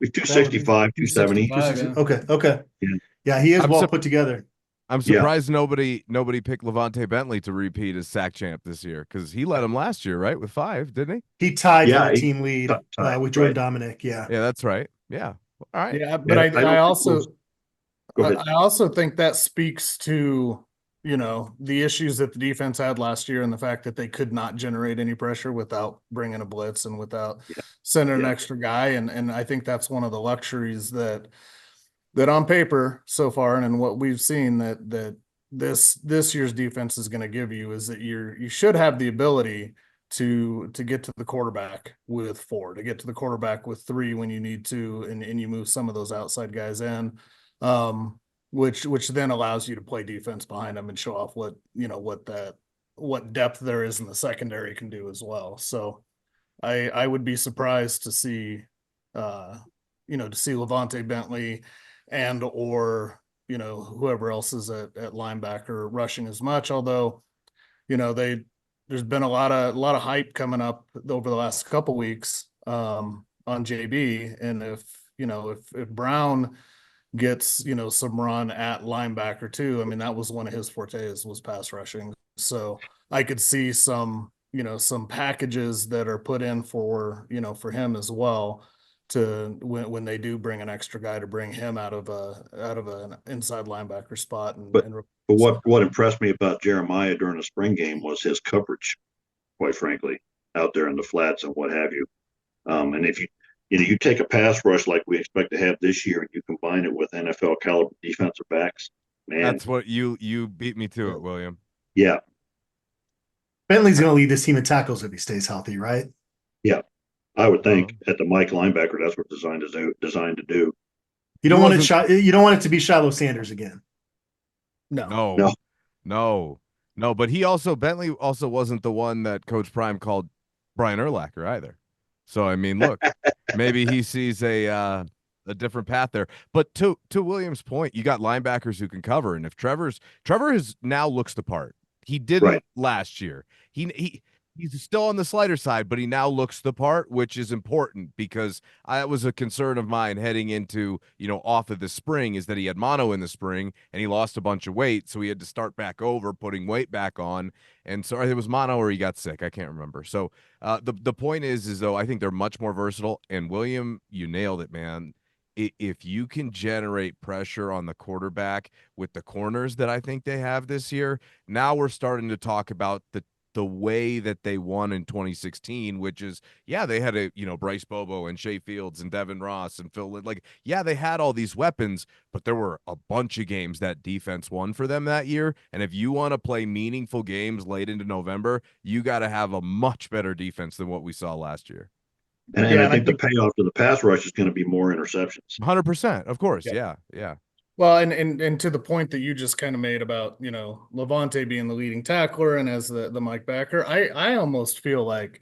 265, 270. Yeah. Okay. Yeah, he is well put together. I'm surprised nobody picked Levante Bentley to repeat as sack champ this year because he led him last year, right? With 5, didn't he? He tied for the team lead with Jordan Dominic. Yeah, that's right. Yeah. All right. Yeah, but I also think that speaks to the issues that the defense had last year and the fact that they could not generate any pressure without bringing a blitz and without sending an extra guy. And I think that's one of the luxuries that on paper so far and in what we've seen that this year's defense is going to give you is that you should have the ability to get to the quarterback with 4, to get to the quarterback with 3 when you need to, and you move some of those outside guys in. Which then allows you to play defense behind them and show off what depth there is in the secondary can do as well. So I would be surprised to see Levante Bentley and or whoever else is at linebacker rushing as much, although there's been a lot of hype coming up over the last couple weeks on JB, and if Brown gets some run at linebacker too. I mean, that was one of his fortes was pass rushing. So I could see some packages that are put in for him as well to when they do bring an extra guy to bring him out of an inside linebacker spot. But what impressed me about Jeremiah during the spring game was his coverage, quite frankly. out there in the flats and what have you. And if you take a pass rush like we expect to have this year and you combine it with NFL caliber defensive backs, man. That's what you beat me to it, William. Yeah. Bentley's going to lead this team in tackles if he stays healthy, right? Yeah. I would think at the Mike linebacker, that's what designed to do. You don't want it to be Shiloh Sanders again. No. But Bentley also wasn't the one that Coach Prime called Brian Urlacher either. So I mean, look, maybe he sees a different path there. But to William's point, you got linebackers who can cover, and if Trevor now looks the part. He didn't last year. He's still on the slighter side, but he now looks the part, which is important because that was a concern of mine heading into, off of the spring, is that he had mono in the spring and he lost a bunch of weight. So he had to start back over, putting weight back on. And so it was mono or he got sick. I can't remember. So the point is though, I think they're much more versatile. And William, you nailed it, man. If you can generate pressure on the quarterback with the corners that I think they have this year, now we're starting to talk about the way that they won in 2016, which is, they had Bryce Bobo and Shea Fields and Devin Ross and Phil, they had all these weapons, but there were a bunch of games that defense won for them that year. And if you want to play meaningful games late into November, you got to have a much better defense than what we saw last year. And I think the payoff to the pass rush is going to be more interceptions. 100%, of course. Yeah. Well, and to the point that you just kind of made about, Levante being the leading tackler and as the Mike backer, I almost feel like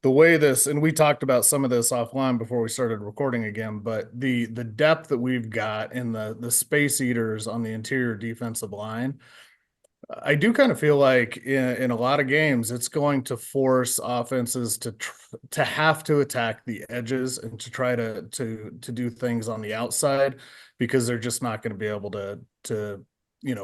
the way this, and we talked about some of this offline before we started recording again, but the depth that we've got in the space eaters on the interior defensive line, I do kind of feel like in a lot of games, it's going to force offenses to have to attack the edges and to try to do things on the outside, because they're just not going to be able to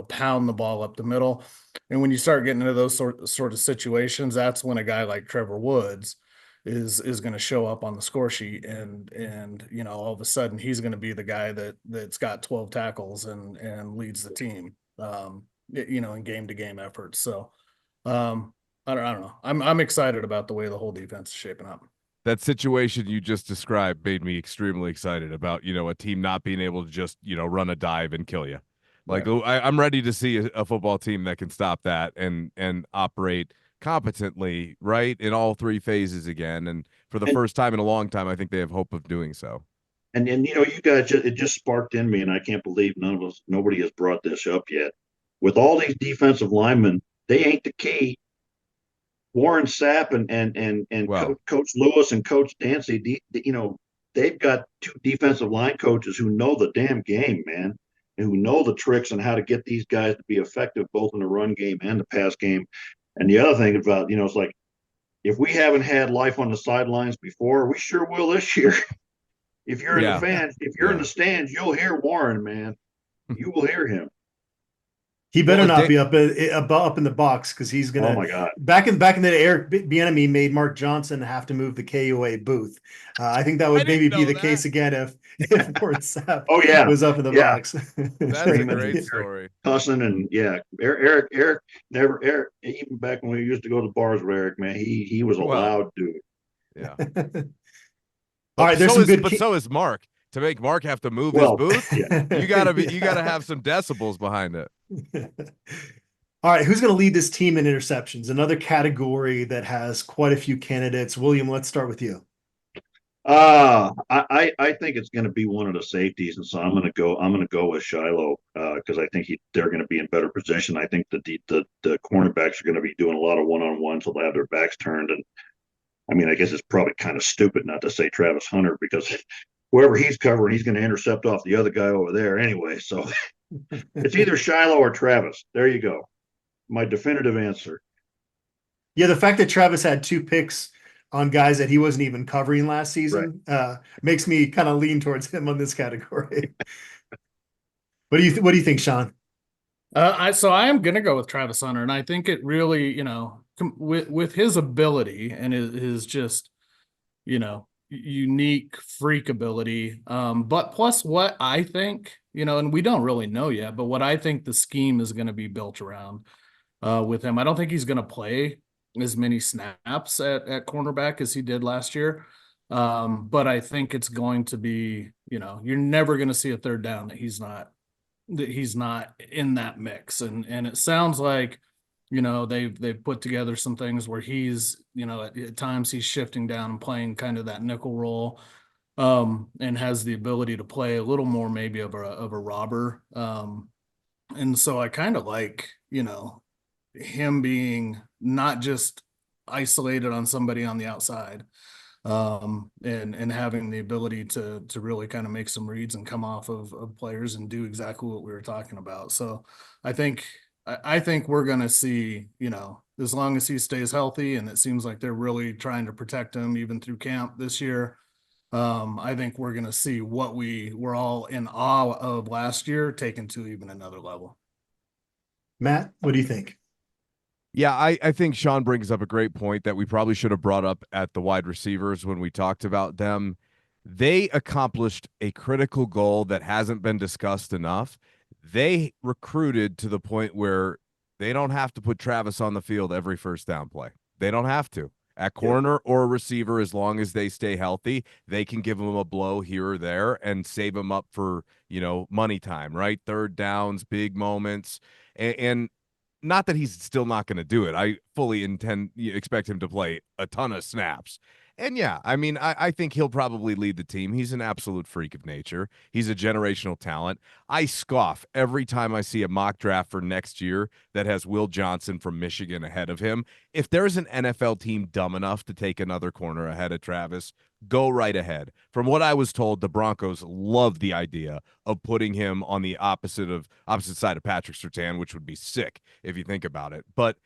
pound the ball up the middle. And when you start getting into those sort of situations, that's when a guy like Trevor Woods is going to show up on the score sheet and all of a sudden he's going to be the guy that's got 12 tackles and leads the team. In game-to-game efforts. So I don't know. I'm excited about the way the whole defense is shaping up. That situation you just described made me extremely excited about, a team not being able to just, run a dive and kill you. Like, right. I'm ready to see a football team that can stop that and operate competently, right, in all three phases again. And for the first time in a long time, I think they have hope of doing so. And you guys, it just sparked in me, and I can't believe nobody has brought this up yet. With all these defensive linemen, they ain't the key. Warren Sapp and Coach Lewis and Coach Dancy, they've got two defensive line coaches who know the damn game, man, and who know the tricks on how to get these guys to be effective both in the run game and the pass game. And the other thing about, it's like, if we haven't had life on the sidelines before, we sure will this year. If you're in the fans, if you're in the stands, you'll hear Warren, man. You will hear him. He better not be up in the box, because he's gonna. Oh my God! Back in the day, Eric Bieniemy made Mark Johnson have to move the KOA booth. I think that would maybe be the case again if Warren Sapp was up in the box. That's a great story. Cussing and Eric never even back when we used to go to bars with Eric, man, he was a loud dude. Yeah. All right, there's so is Mark. To make Mark have to move his booth, you gotta have some decibels behind it. All right, who's going to lead this team in interceptions? Another category that has quite a few candidates. William, let's start with you. I think it's going to be one of the safeties, and so I'm going to go with Shiloh because I think they're going to be in better position. I think the cornerbacks are going to be doing a lot of one-on-ones, so they'll have their backs turned. And I mean, I guess it's probably kind of stupid not to say Travis Hunter, because whoever he's covering, he's going to intercept off the other guy over there anyway. So it's either Shiloh or Travis. There you go. My definitive answer. Yeah, the fact that Travis had 2 picks on guys that he wasn't even covering last season makes me kind of lean towards him on this category. What do you think, Sean? I am going to go with Travis Hunter, and I think it really, with his ability and his just, unique freak ability, but plus what I think, and we don't really know yet, but what I think the scheme is going to be built around with him. I don't think he's going to play as many snaps at cornerback as he did last year. But I think it's going to be, you're never going to see a third down that he's not in that mix. And it sounds like, they've put together some things where he's, at times he's shifting down and playing kind of that nickel role, and has the ability to play a little more maybe of a robber. And so I kind of like, him being not just isolated on somebody on the outside, and having the ability to really kind of make some reads and come off of players and do exactly what we were talking about. So I think we're going to see, as long as he stays healthy, and it seems like they're really trying to protect him even through camp this year. I think we're going to see what we were all in awe of last year taken to even another level. Matt, what do you think? Yeah, I think Sean brings up a great point that we probably should have brought up at the wide receivers when we talked about them. They accomplished a critical goal that hasn't been discussed enough. They recruited to the point where they don't have to put Travis on the field every first down play. They don't have to. At corner or a receiver, as long as they stay healthy, they can give him a blow here or there and save him up for, money time, right? Third downs, big moments. And not that he's still not going to do it. I fully expect him to play a ton of snaps. And yeah, I mean, I think he'll probably lead the team. He's an absolute freak of nature. He's a generational talent. I scoff every time I see a mock draft for next year that has Will Johnson from Michigan ahead of him. If there's an NFL team dumb enough to take another corner ahead of Travis, go right ahead. From what I was told, the Broncos love the idea of putting him on the opposite side of Patrick Surtain, which would be sick if you think about it. But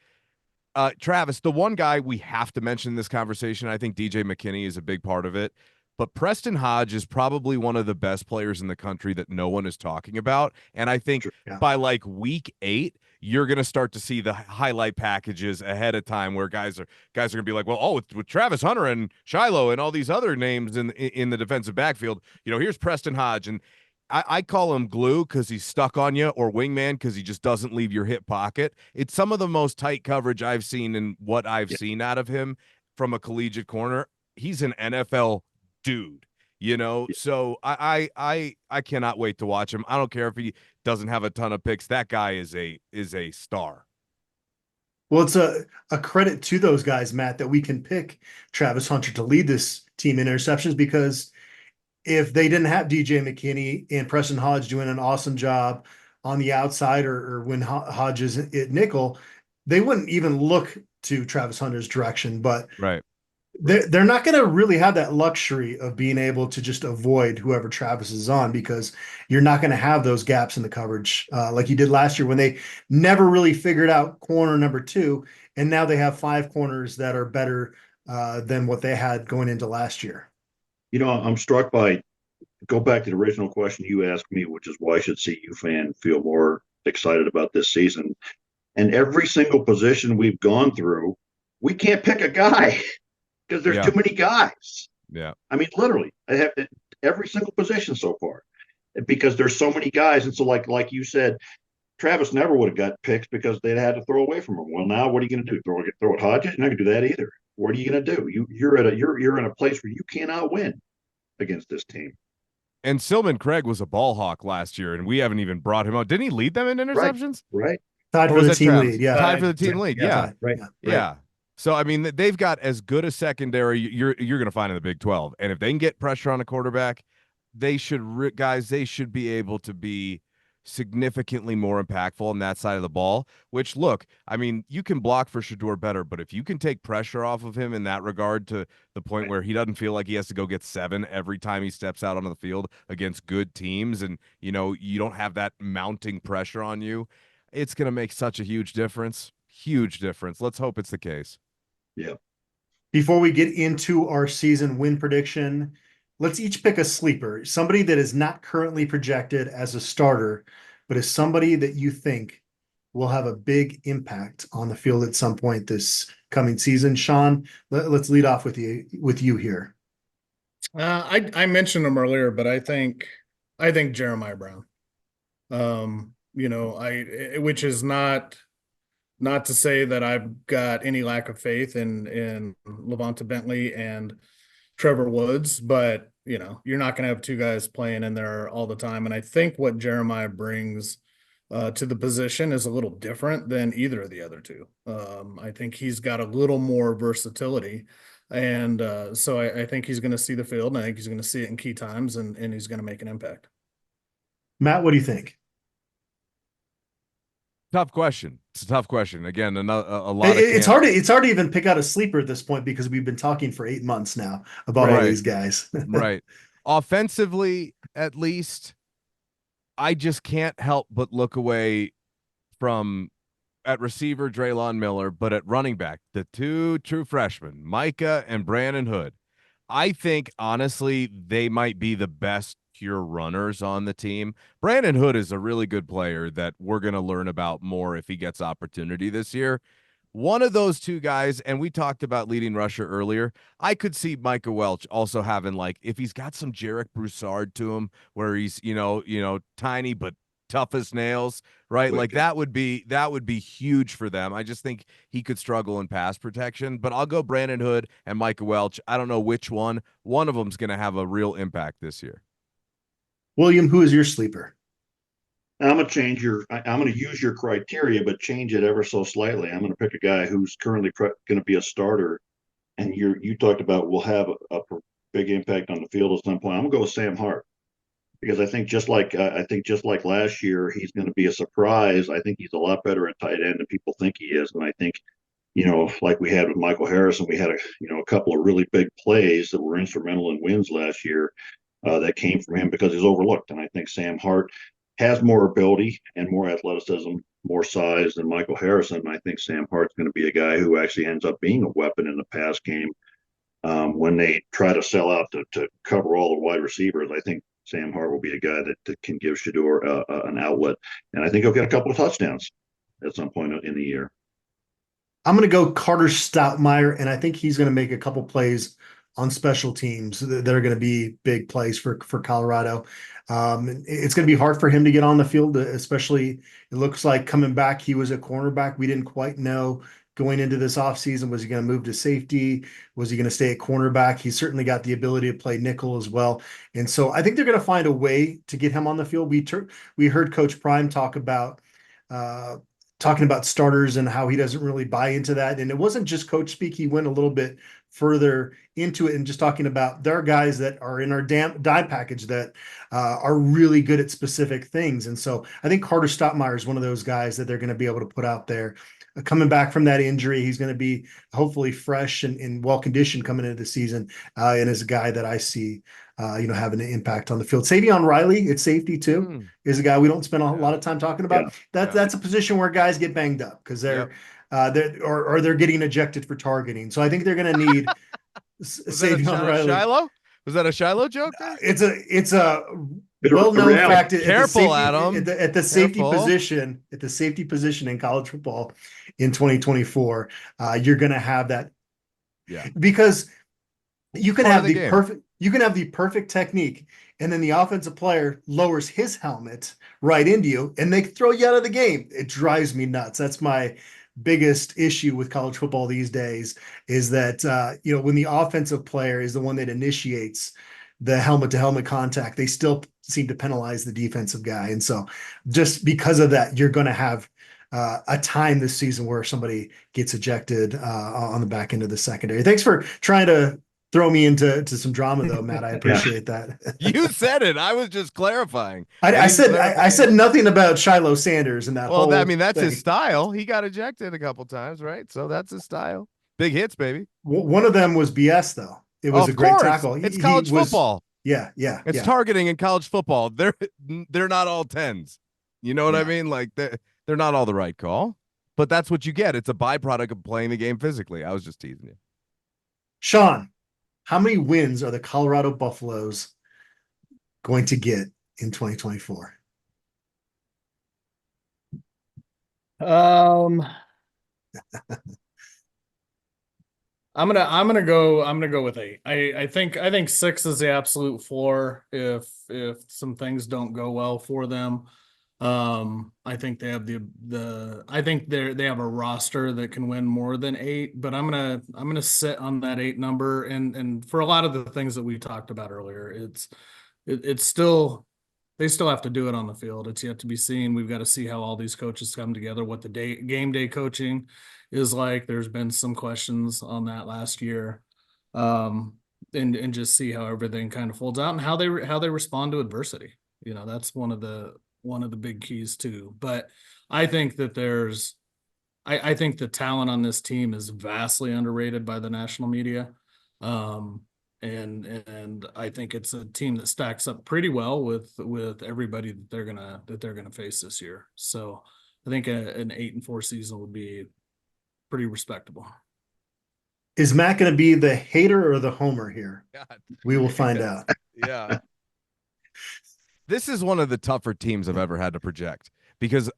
Travis, the one guy we have to mention in this conversation, I think DJ McKinney is a big part of it, but Preston Hodge is probably one of the best players in the country that no one is talking about. And I think by like week 8, you're going to start to see the highlight packages ahead of time where guys are going to be like, well, with Travis Hunter and Shiloh and all these other names in the defensive backfield, here's Preston Hodge. And I call him glue because he's stuck on you, or wingman because he just doesn't leave your hip pocket. It's some of the most tight coverage I've seen in what I've seen out of him from a collegiate corner. He's an NFL dude, so I cannot wait to watch him. I don't care if he doesn't have a ton of picks. That guy is a star. Well, it's a credit to those guys, Matt, that we can pick Travis Hunter to lead this team in interceptions, because if they didn't have DJ McKinney and Preston Hodge doing an awesome job on the outside, or when Hodge is at nickel, they wouldn't even look to Travis Hunter's direction. But right, they're not going to really have that luxury of being able to just avoid whoever Travis is on, because you're not going to have those gaps in the coverage like you did last year when they never really figured out corner number 2, and now they have 5 corners that are better than what they had going into last year. I'm struck by, go back to the original question you asked me, which is why should CU fan feel more excited about this season? And every single position we've gone through, we can't pick a guy because there's too many guys. Yeah. I mean, literally, I have every single position so far because there's so many guys. And so like you said, Travis never would have got picks because they'd had to throw away from him. Well, now what are you going to do? Throw at Hodges? You're not going to do that either. What are you going to do? You're in a place where you cannot win against this team. And Silman Craig was a ball hawk last year, and we haven't even brought him out. Didn't he lead them in interceptions? Right. Tied for the team lead. Yeah. Tied for the team lead. Yeah. Right. Yeah. So, I mean, they've got as good a secondary you're going to find in the Big 12. And if they can get pressure on a quarterback, they should be able to be significantly more impactful on that side of the ball, which, look, I mean, you can block for Shedeur better, but if you can take pressure off of him in that regard to the point where he doesn't feel like he has to go get 7 every time he steps out onto the field against good teams, and, you don't have that mounting pressure on you, it's going to make such a huge difference. Huge difference. Let's hope it's the case. Yeah. Before we get into our season win prediction, let's each pick a sleeper, somebody that is not currently projected as a starter, but is somebody that you think will have a big impact on the field at some point this coming season. Sean, let's lead off with you here. I mentioned him earlier, but I think Jeremiah Brown. Which is not Not to say that I've got any lack of faith in Levante Bentley and Trevor Woods, but you're not going to have two guys playing in there all the time. And I think what Jeremiah brings to the position is a little different than either of the other two. I think he's got a little more versatility. And so I think he's going to see the field, and I think he's going to see it in key times, and he's going to make an impact. Matt, what do you think? Tough question. It's a tough question. Again, a lot. It's hard to even pick out a sleeper at this point because we've been talking for 8 months now about all these guys. Right. Offensively, at least, I just can't help but look away from at receiver Draylon Miller, but at running back, the two true freshmen, Micah and Brandon Hood. I think honestly they might be the best pure runners on the team. Brandon Hood is a really good player that we're going to learn about more if he gets opportunity this year. One of those two guys, and we talked about leading rusher earlier, I could see Micah Welch also having, like, if he's got some Jarek Broussard to him where he's, tiny but tough as nails, right? Like that would be huge for them. I just think he could struggle in pass protection, but I'll go Brandon Hood and Micah Welch. I don't know which one. One of them's going to have a real impact this year. William, who is your sleeper? I'm going to use your criteria, but change it ever so slightly. I'm going to pick a guy who's currently going to be a starter. And you talked about will have a big impact on the field at some point. I'm going to go with Sam Hart because I think just like last year, he's going to be a surprise. I think he's a lot better at tight end than people think he is. And I think, like we had with Michael Harrison, we had a couple of really big plays that were instrumental in wins last year that came from him because he's overlooked. And I think Sam Hart has more ability and more athleticism, more size than Michael Harrison. I think Sam Hart's going to be a guy who actually ends up being a weapon in the pass game when they try to sell out to cover all the wide receivers. I think Sam Hart will be a guy that can give Shedeur an outlet. And I think he'll get a couple of touchdowns at some point in the year. I'm going to go Carter Stoutmeyer, and I think he's going to make a couple plays on special teams that are going to be big plays for Colorado. It's going to be hard for him to get on the field, especially it looks like coming back, he was a cornerback. We didn't quite know going into this offseason, was he going to move to safety? Was he going to stay at cornerback? He's certainly got the ability to play nickel as well. And so I think they're going to find a way to get him on the field. We heard Coach Prime talking about starters and how he doesn't really buy into that. And it wasn't just coach speak. He went a little bit further into it and just talking about there are guys that are in our dime package that are really good at specific things. And so I think Carter Stoutmeyer is one of those guys that they're going to be able to put out there. Coming back from that injury, he's going to be hopefully fresh and well-conditioned coming into the season, and is a guy that I see having an impact on the field. Savion Riley at safety too is a guy we don't spend a lot of time talking about. That's a position where guys get banged up because they're getting ejected for targeting. So I think they're going to need Savion Riley. Shiloh? Was that a Shiloh joke? It's a well-known fact. Careful, Adam. At the safety position in college football in 2024, you're going to have that. Yeah. Because you can have the perfect technique, and then the offensive player lowers his helmet right into you, and they throw you out of the game. It drives me nuts. That's my biggest issue with college football these days is that when the offensive player is the one that initiates the helmet to helmet contact, they still seem to penalize the defensive guy. And so just because of that, you're going to have a time this season where somebody gets ejected on the back end of the secondary. Thanks for trying to throw me into some drama though, Matt. I appreciate that. You said it. I was just clarifying. I said nothing about Shiloh Sanders and that. Well, that's his style. He got ejected a couple times, right? So that's his style. Big hits, baby. One of them was BS though. It was a great tackle. It's college football. Yeah. It's targeting in college football. They're not all 10s. You know what I mean? Like they're not all the right call, but that's what you get. It's a byproduct of playing the game physically. I was just teasing you. Sean, how many wins are the Colorado Buffaloes going to get in 2024? I'm gonna go with 8. I think 6 is the absolute floor if some things don't go well for them. I think they have I think they have a roster that can win more than 8, but I'm gonna sit on that 8 number, and for a lot of the things that we talked about earlier, it's still, they still have to do it on the field. It's yet to be seen. We've got to see how all these coaches come together, what the game day coaching is like. There's been some questions on that last year. And just see how everything kind of folds out and how they respond to adversity. That's one of the big keys too. But I think that I think the talent on this team is vastly underrated by the national media. And I think it's a team that stacks up pretty well with everybody that they're gonna face this year. So I think an 8-4 season would be pretty respectable. Is Matt going to be the hater or the homer here? God. We will find out. Yeah. This is one of the tougher teams I've ever had to project because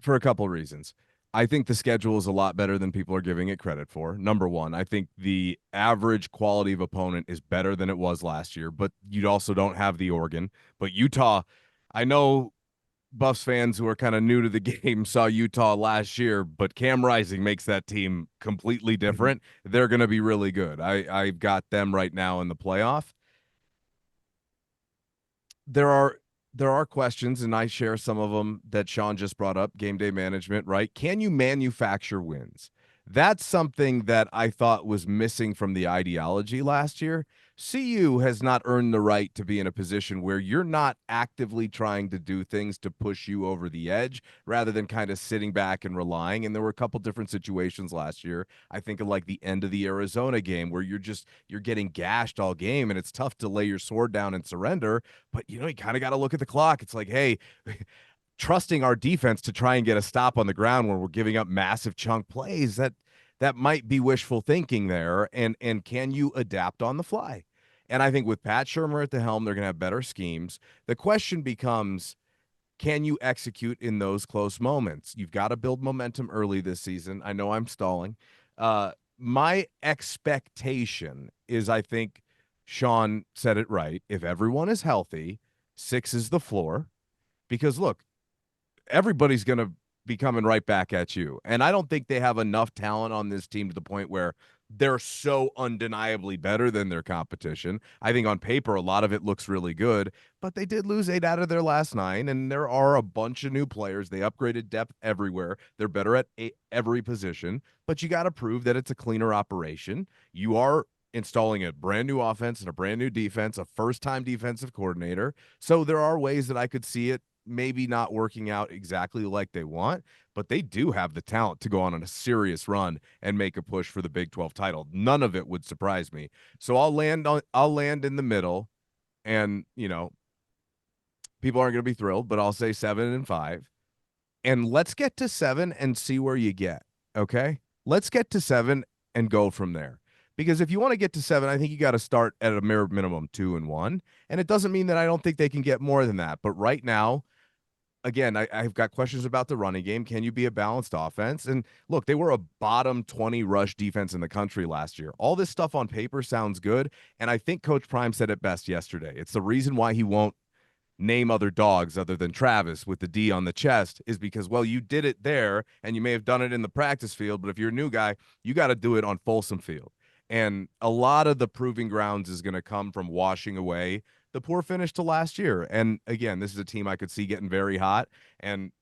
for a couple of reasons. I think the schedule is a lot better than people are giving it credit for. Number one, I think the average quality of opponent is better than it was last year, but you also don't have the Oregon. But Utah, I know Buffs fans who are kind of new to the game saw Utah last year, but Cam Rising makes that team completely different. They're going to be really good. I've got them right now in the playoff. There are questions, and I share some of them that Sean just brought up, game day management, right? Can you manufacture wins? That's something that I thought was missing from the ideology last year. CU has not earned the right to be in a position where you're not actively trying to do things to push you over the edge rather than kind of sitting back and relying. And there were a couple different situations last year. I think of like the end of the Arizona game where you're getting gashed all game and it's tough to lay your sword down and surrender. But, you kind of got to look at the clock. It's like, hey, trusting our defense to try and get a stop on the ground when we're giving up massive chunk plays, that might be wishful thinking there. And can you adapt on the fly? And I think with Pat Shurmur at the helm, they're going to have better schemes. The question becomes, can you execute in those close moments? You've got to build momentum early this season. I know I'm stalling. My expectation is, I think Sean said it right. If everyone is healthy, 6 is the floor. Because look, everybody's going to be coming right back at you. And I don't think they have enough talent on this team to the point where they're so undeniably better than their competition. I think on paper, a lot of it looks really good, but they did lose 8 out of their last 9, and there are a bunch of new players. They upgraded depth everywhere. They're better at every position, but you got to prove that it's a cleaner operation. You are installing a brand new offense and a brand new defense, a first-time defensive coordinator. So there are ways that I could see it maybe not working out exactly like they want, but they do have the talent to go on a serious run and make a push for the Big 12 title. None of it would surprise me. So I'll land in the middle, and people aren't going to be thrilled, but I'll say 7-5. And let's get to 7 and see where you get. Okay? Let's get to 7 and go from there. Because if you want to get to 7, I think you got to start at a mere minimum 2-1. And it doesn't mean that I don't think they can get more than that. But right now, again, I've got questions about the running game. Can you be a balanced offense? And look, they were a bottom 20 rush defense in the country last year. All this stuff on paper sounds good. And I think Coach Prime said it best yesterday. It's the reason why he won't name other dogs other than Travis with the D on the chest is because, well, you did it there and you may have done it in the practice field. But if you're a new guy, you got to do it on Folsom Field. And a lot of the proving grounds is going to come from washing away the poor finish to last year. And again, this is a team I could see getting very hot and,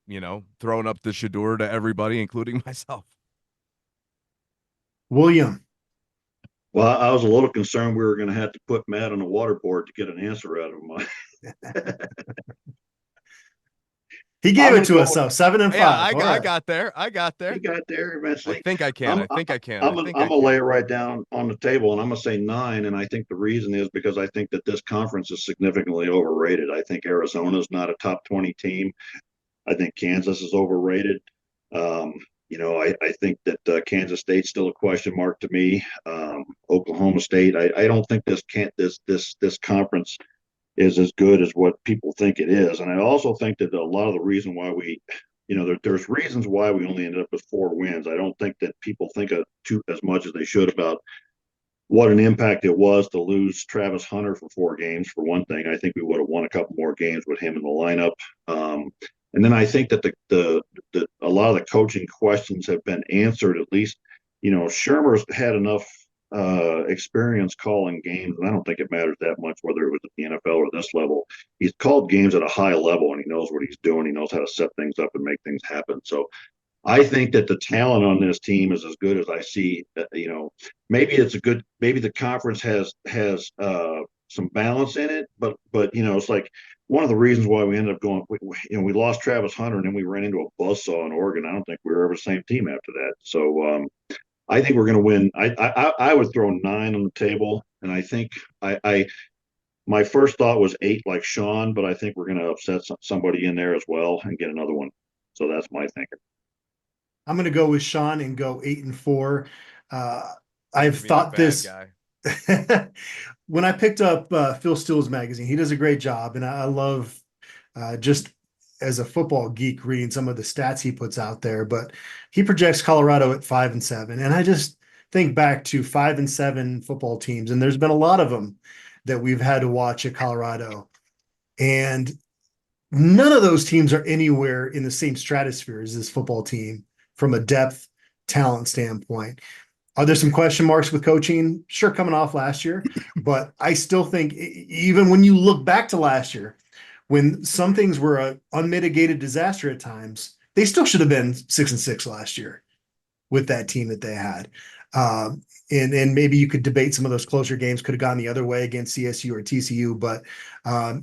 throwing up the Shador to everybody, including myself. William. Well, I was a little concerned we were going to have to put Matt on the waterboard to get an answer out of him. He gave it to us, though. 7-5. Yeah, I got there. You got there eventually. I think I can. I'm gonna lay it right down on the table, and I'm gonna say 9. And I think the reason is because I think that this conference is significantly overrated. I think Arizona is not a top 20 team. I think Kansas is overrated. I think that Kansas State's still a question mark to me. Oklahoma State. I don't think this conference is as good as what people think it is. And I also think that a lot of the reason why there's reasons why we only ended up with 4 wins. I don't think that people think as much as they should about what an impact it was to lose Travis Hunter for 4 games, for one thing. I think we would have won a couple more games with him in the lineup. And then I think that the a lot of the coaching questions have been answered. At least, Shermer's had enough experience calling games, and I don't think it matters that much whether it was at the NFL or this level. He's called games at a high level, and he knows what he's doing. He knows how to set things up and make things happen. So I think that the talent on this team is as good as I see. Maybe the conference has some balance in it, but it's like one of the reasons why we ended up going. We lost Travis Hunter, and then we ran into a buzzsaw in Oregon. I don't think we were ever the same team after that. So I think we're going to win. I would throw 9 on the table, and I think my first thought was 8, like Sean, but I think we're going to upset somebody in there as well and get another one. So that's my thinking. I'm going to go with Sean and go 8-4. I've thought this when I picked up Phil Steele's magazine. He does a great job, and I love just as a football geek reading some of the stats he puts out there. But he projects Colorado at 5-7, and I just think back to 5-7 football teams, and there's been a lot of them that we've had to watch at Colorado, and none of those teams are anywhere in the same stratosphere as this football team from a depth talent standpoint. Are there some question marks with coaching? Sure, coming off last year, but I still think even when you look back to last year, when some things were an unmitigated disaster at times, they still should have been 6-6 last year with that team that they had. And maybe you could debate some of those closer games could have gone the other way against CSU or TCU, but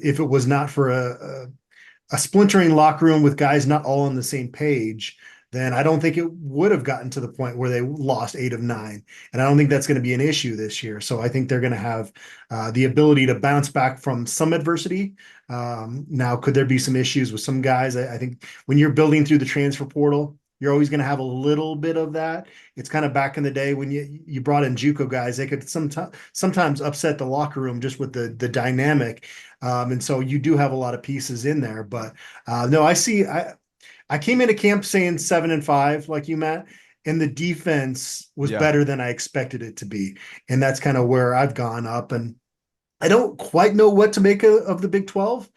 if it was not for a splintering locker room with guys not all on the same page, then I don't think it would have gotten to the point where they lost 8 of 9. And I don't think that's going to be an issue this year. So I think they're going to have the ability to bounce back from some adversity. Now, could there be some issues with some guys? I think when you're building through the transfer portal, you're always going to have a little bit of that. It's kind of back in the day when you brought in JUCO guys, they could sometimes upset the locker room just with the dynamic. And so you do have a lot of pieces in there. But no, I came into camp saying 7-5, like you, Matt, and the defense was better than I expected it to be. And that's kind of where I've gone up. And I don't quite know what to make of the Big 12.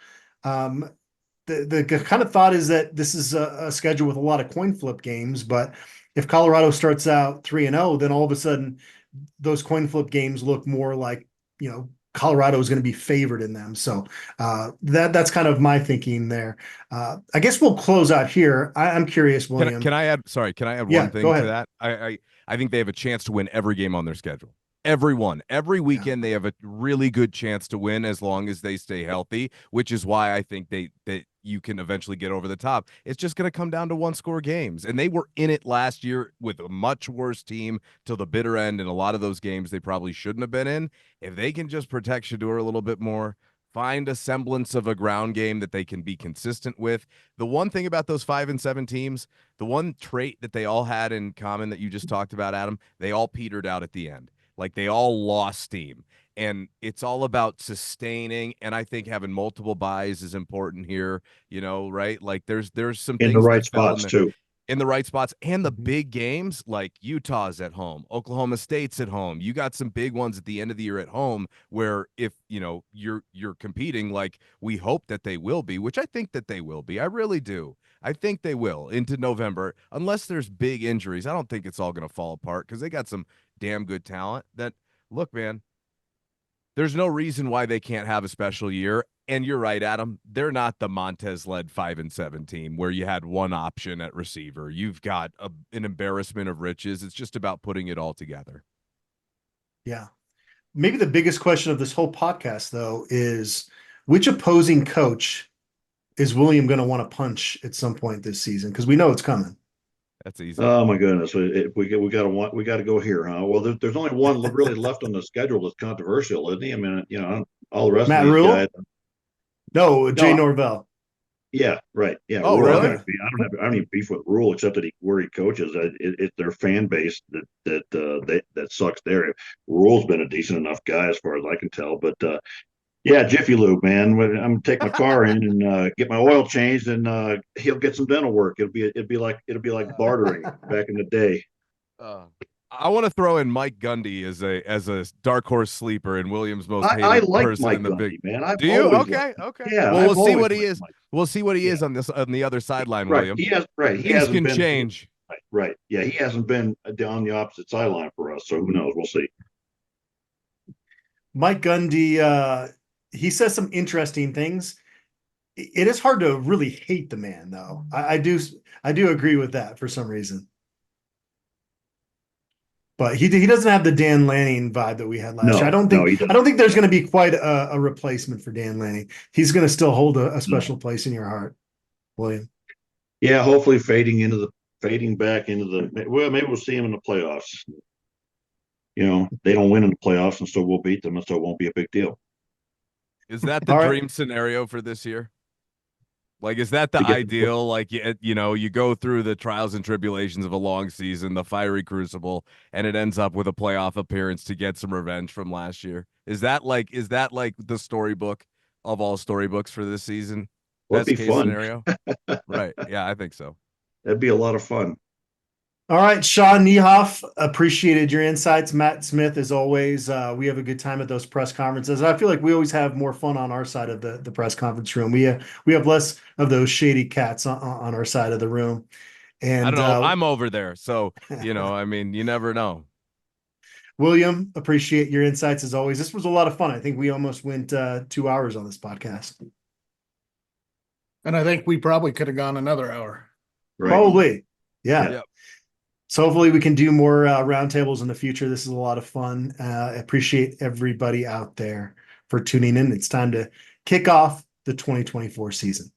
The kind of thought is that this is a schedule with a lot of coin flip games, but if Colorado starts out 3-0, then all of a sudden those coin flip games look more like, Colorado is going to be favored in them. So that's kind of my thinking there. I guess we'll close out here. I'm curious, William. Can I add one thing to that? I think they have a chance to win every game on their schedule. Every weekend they have a really good chance to win as long as they stay healthy, which is why I think that you can eventually get over the top. It's just going to come down to 1-score games, and they were in it last year with a much worse team till the bitter end, and a lot of those games they probably shouldn't have been in. If they can just protect Shedeur a little bit more, find a semblance of a ground game that they can be consistent with. The one thing about those 5-7 teams, the one trait that they all had in common that you just talked about, Adam, they all petered out at the end. Like they all lost steam, and it's all about sustaining. And I think having multiple buys is important here, right? Like there's some in things the right spots too. In the right spots, and the big games like Utah's at home, Oklahoma State's at home. You got some big ones at the end of the year at home where if you're competing like we hope that they will be, which I think that they will be. I really do. I think they will into November, unless there's big injuries. I don't think it's all going to fall apart because they got some damn good talent that look, man, there's no reason why they can't have a special year. And you're right, Adam, they're not the Montez led 5-7 team where you had one option at receiver. You've got an embarrassment of riches. It's just about putting it all together. Yeah. Maybe the biggest question of this whole podcast though is which opposing coach is William going to want to punch at some point this season? Because we know it's coming. That's easy. Oh my goodness, we got to go here, huh? Well, there's only one really left on the schedule that's controversial, isn't he? I mean, all the rest Matt of these Rule? guys. No, Jay Norvell. Yeah, right. Yeah. Oh, Rule, really? I don't even beef with Rule except that where he coaches. It's their fan base that sucks there. Rule's been a decent enough guy as far as I can tell, but. Yeah, Jiffy Lube, man. I'm gonna take my car in and get my oil changed, and he'll get some dental work. It'll be like bartering back in the day. I want to throw in Mike Gundy as a dark horse sleeper and Williams' most hated I like person Mike in the Gundy, big. man. I've Do you? always Okay, liked him. okay. Yeah, Well, I've we'll see always what he liked is. Mike. We'll see what he Yeah. is on the other sideline, Right. William. He has right. He Things hasn't can been change. right. Yeah, he hasn't been on the opposite sideline for us. So who knows? We'll see. Mike Gundy, he says some interesting things. It is hard to really hate the man, though. I do agree with that for some reason. But he doesn't have the Dan Lanning vibe that we had last year. I don't think there's going to be quite a replacement for Dan Lanning. He's going to still hold a special place in your heart, William. Yeah, hopefully fading back into the well, maybe we'll see him in the playoffs. You know, they don't win in the playoffs, and so we'll beat them, and so it won't be a big deal. Is that the All right. dream scenario for this year? Like, is that the To get ideal? Like, you know, you go through the trials and tribulations of a long season, the fiery crucible, and it ends up with a playoff appearance to get some revenge from last year. Is that like the storybook of all storybooks for this season? Well, it'd Best be case fun. scenario? Right. Yeah, I think so. That'd be a lot of fun. All right, Sean Niehoff, appreciated your insights. Matt Smith, as always, we have a good time at those press conferences. I feel like we always have more fun on our side of the press conference room. We have less of those shady cats on our side of the room. And I don't know. I'm over there, so you know. I mean, you never know. William, appreciate your insights as always. This was a lot of fun. I think we almost went 2 hours on this podcast. And I think we probably could have gone another hour. Right. Probably, yeah. Yep. So hopefully we can do more roundtables in the future. This is a lot of fun. Appreciate everybody out there for tuning in. It's time to kick off the 2024 season.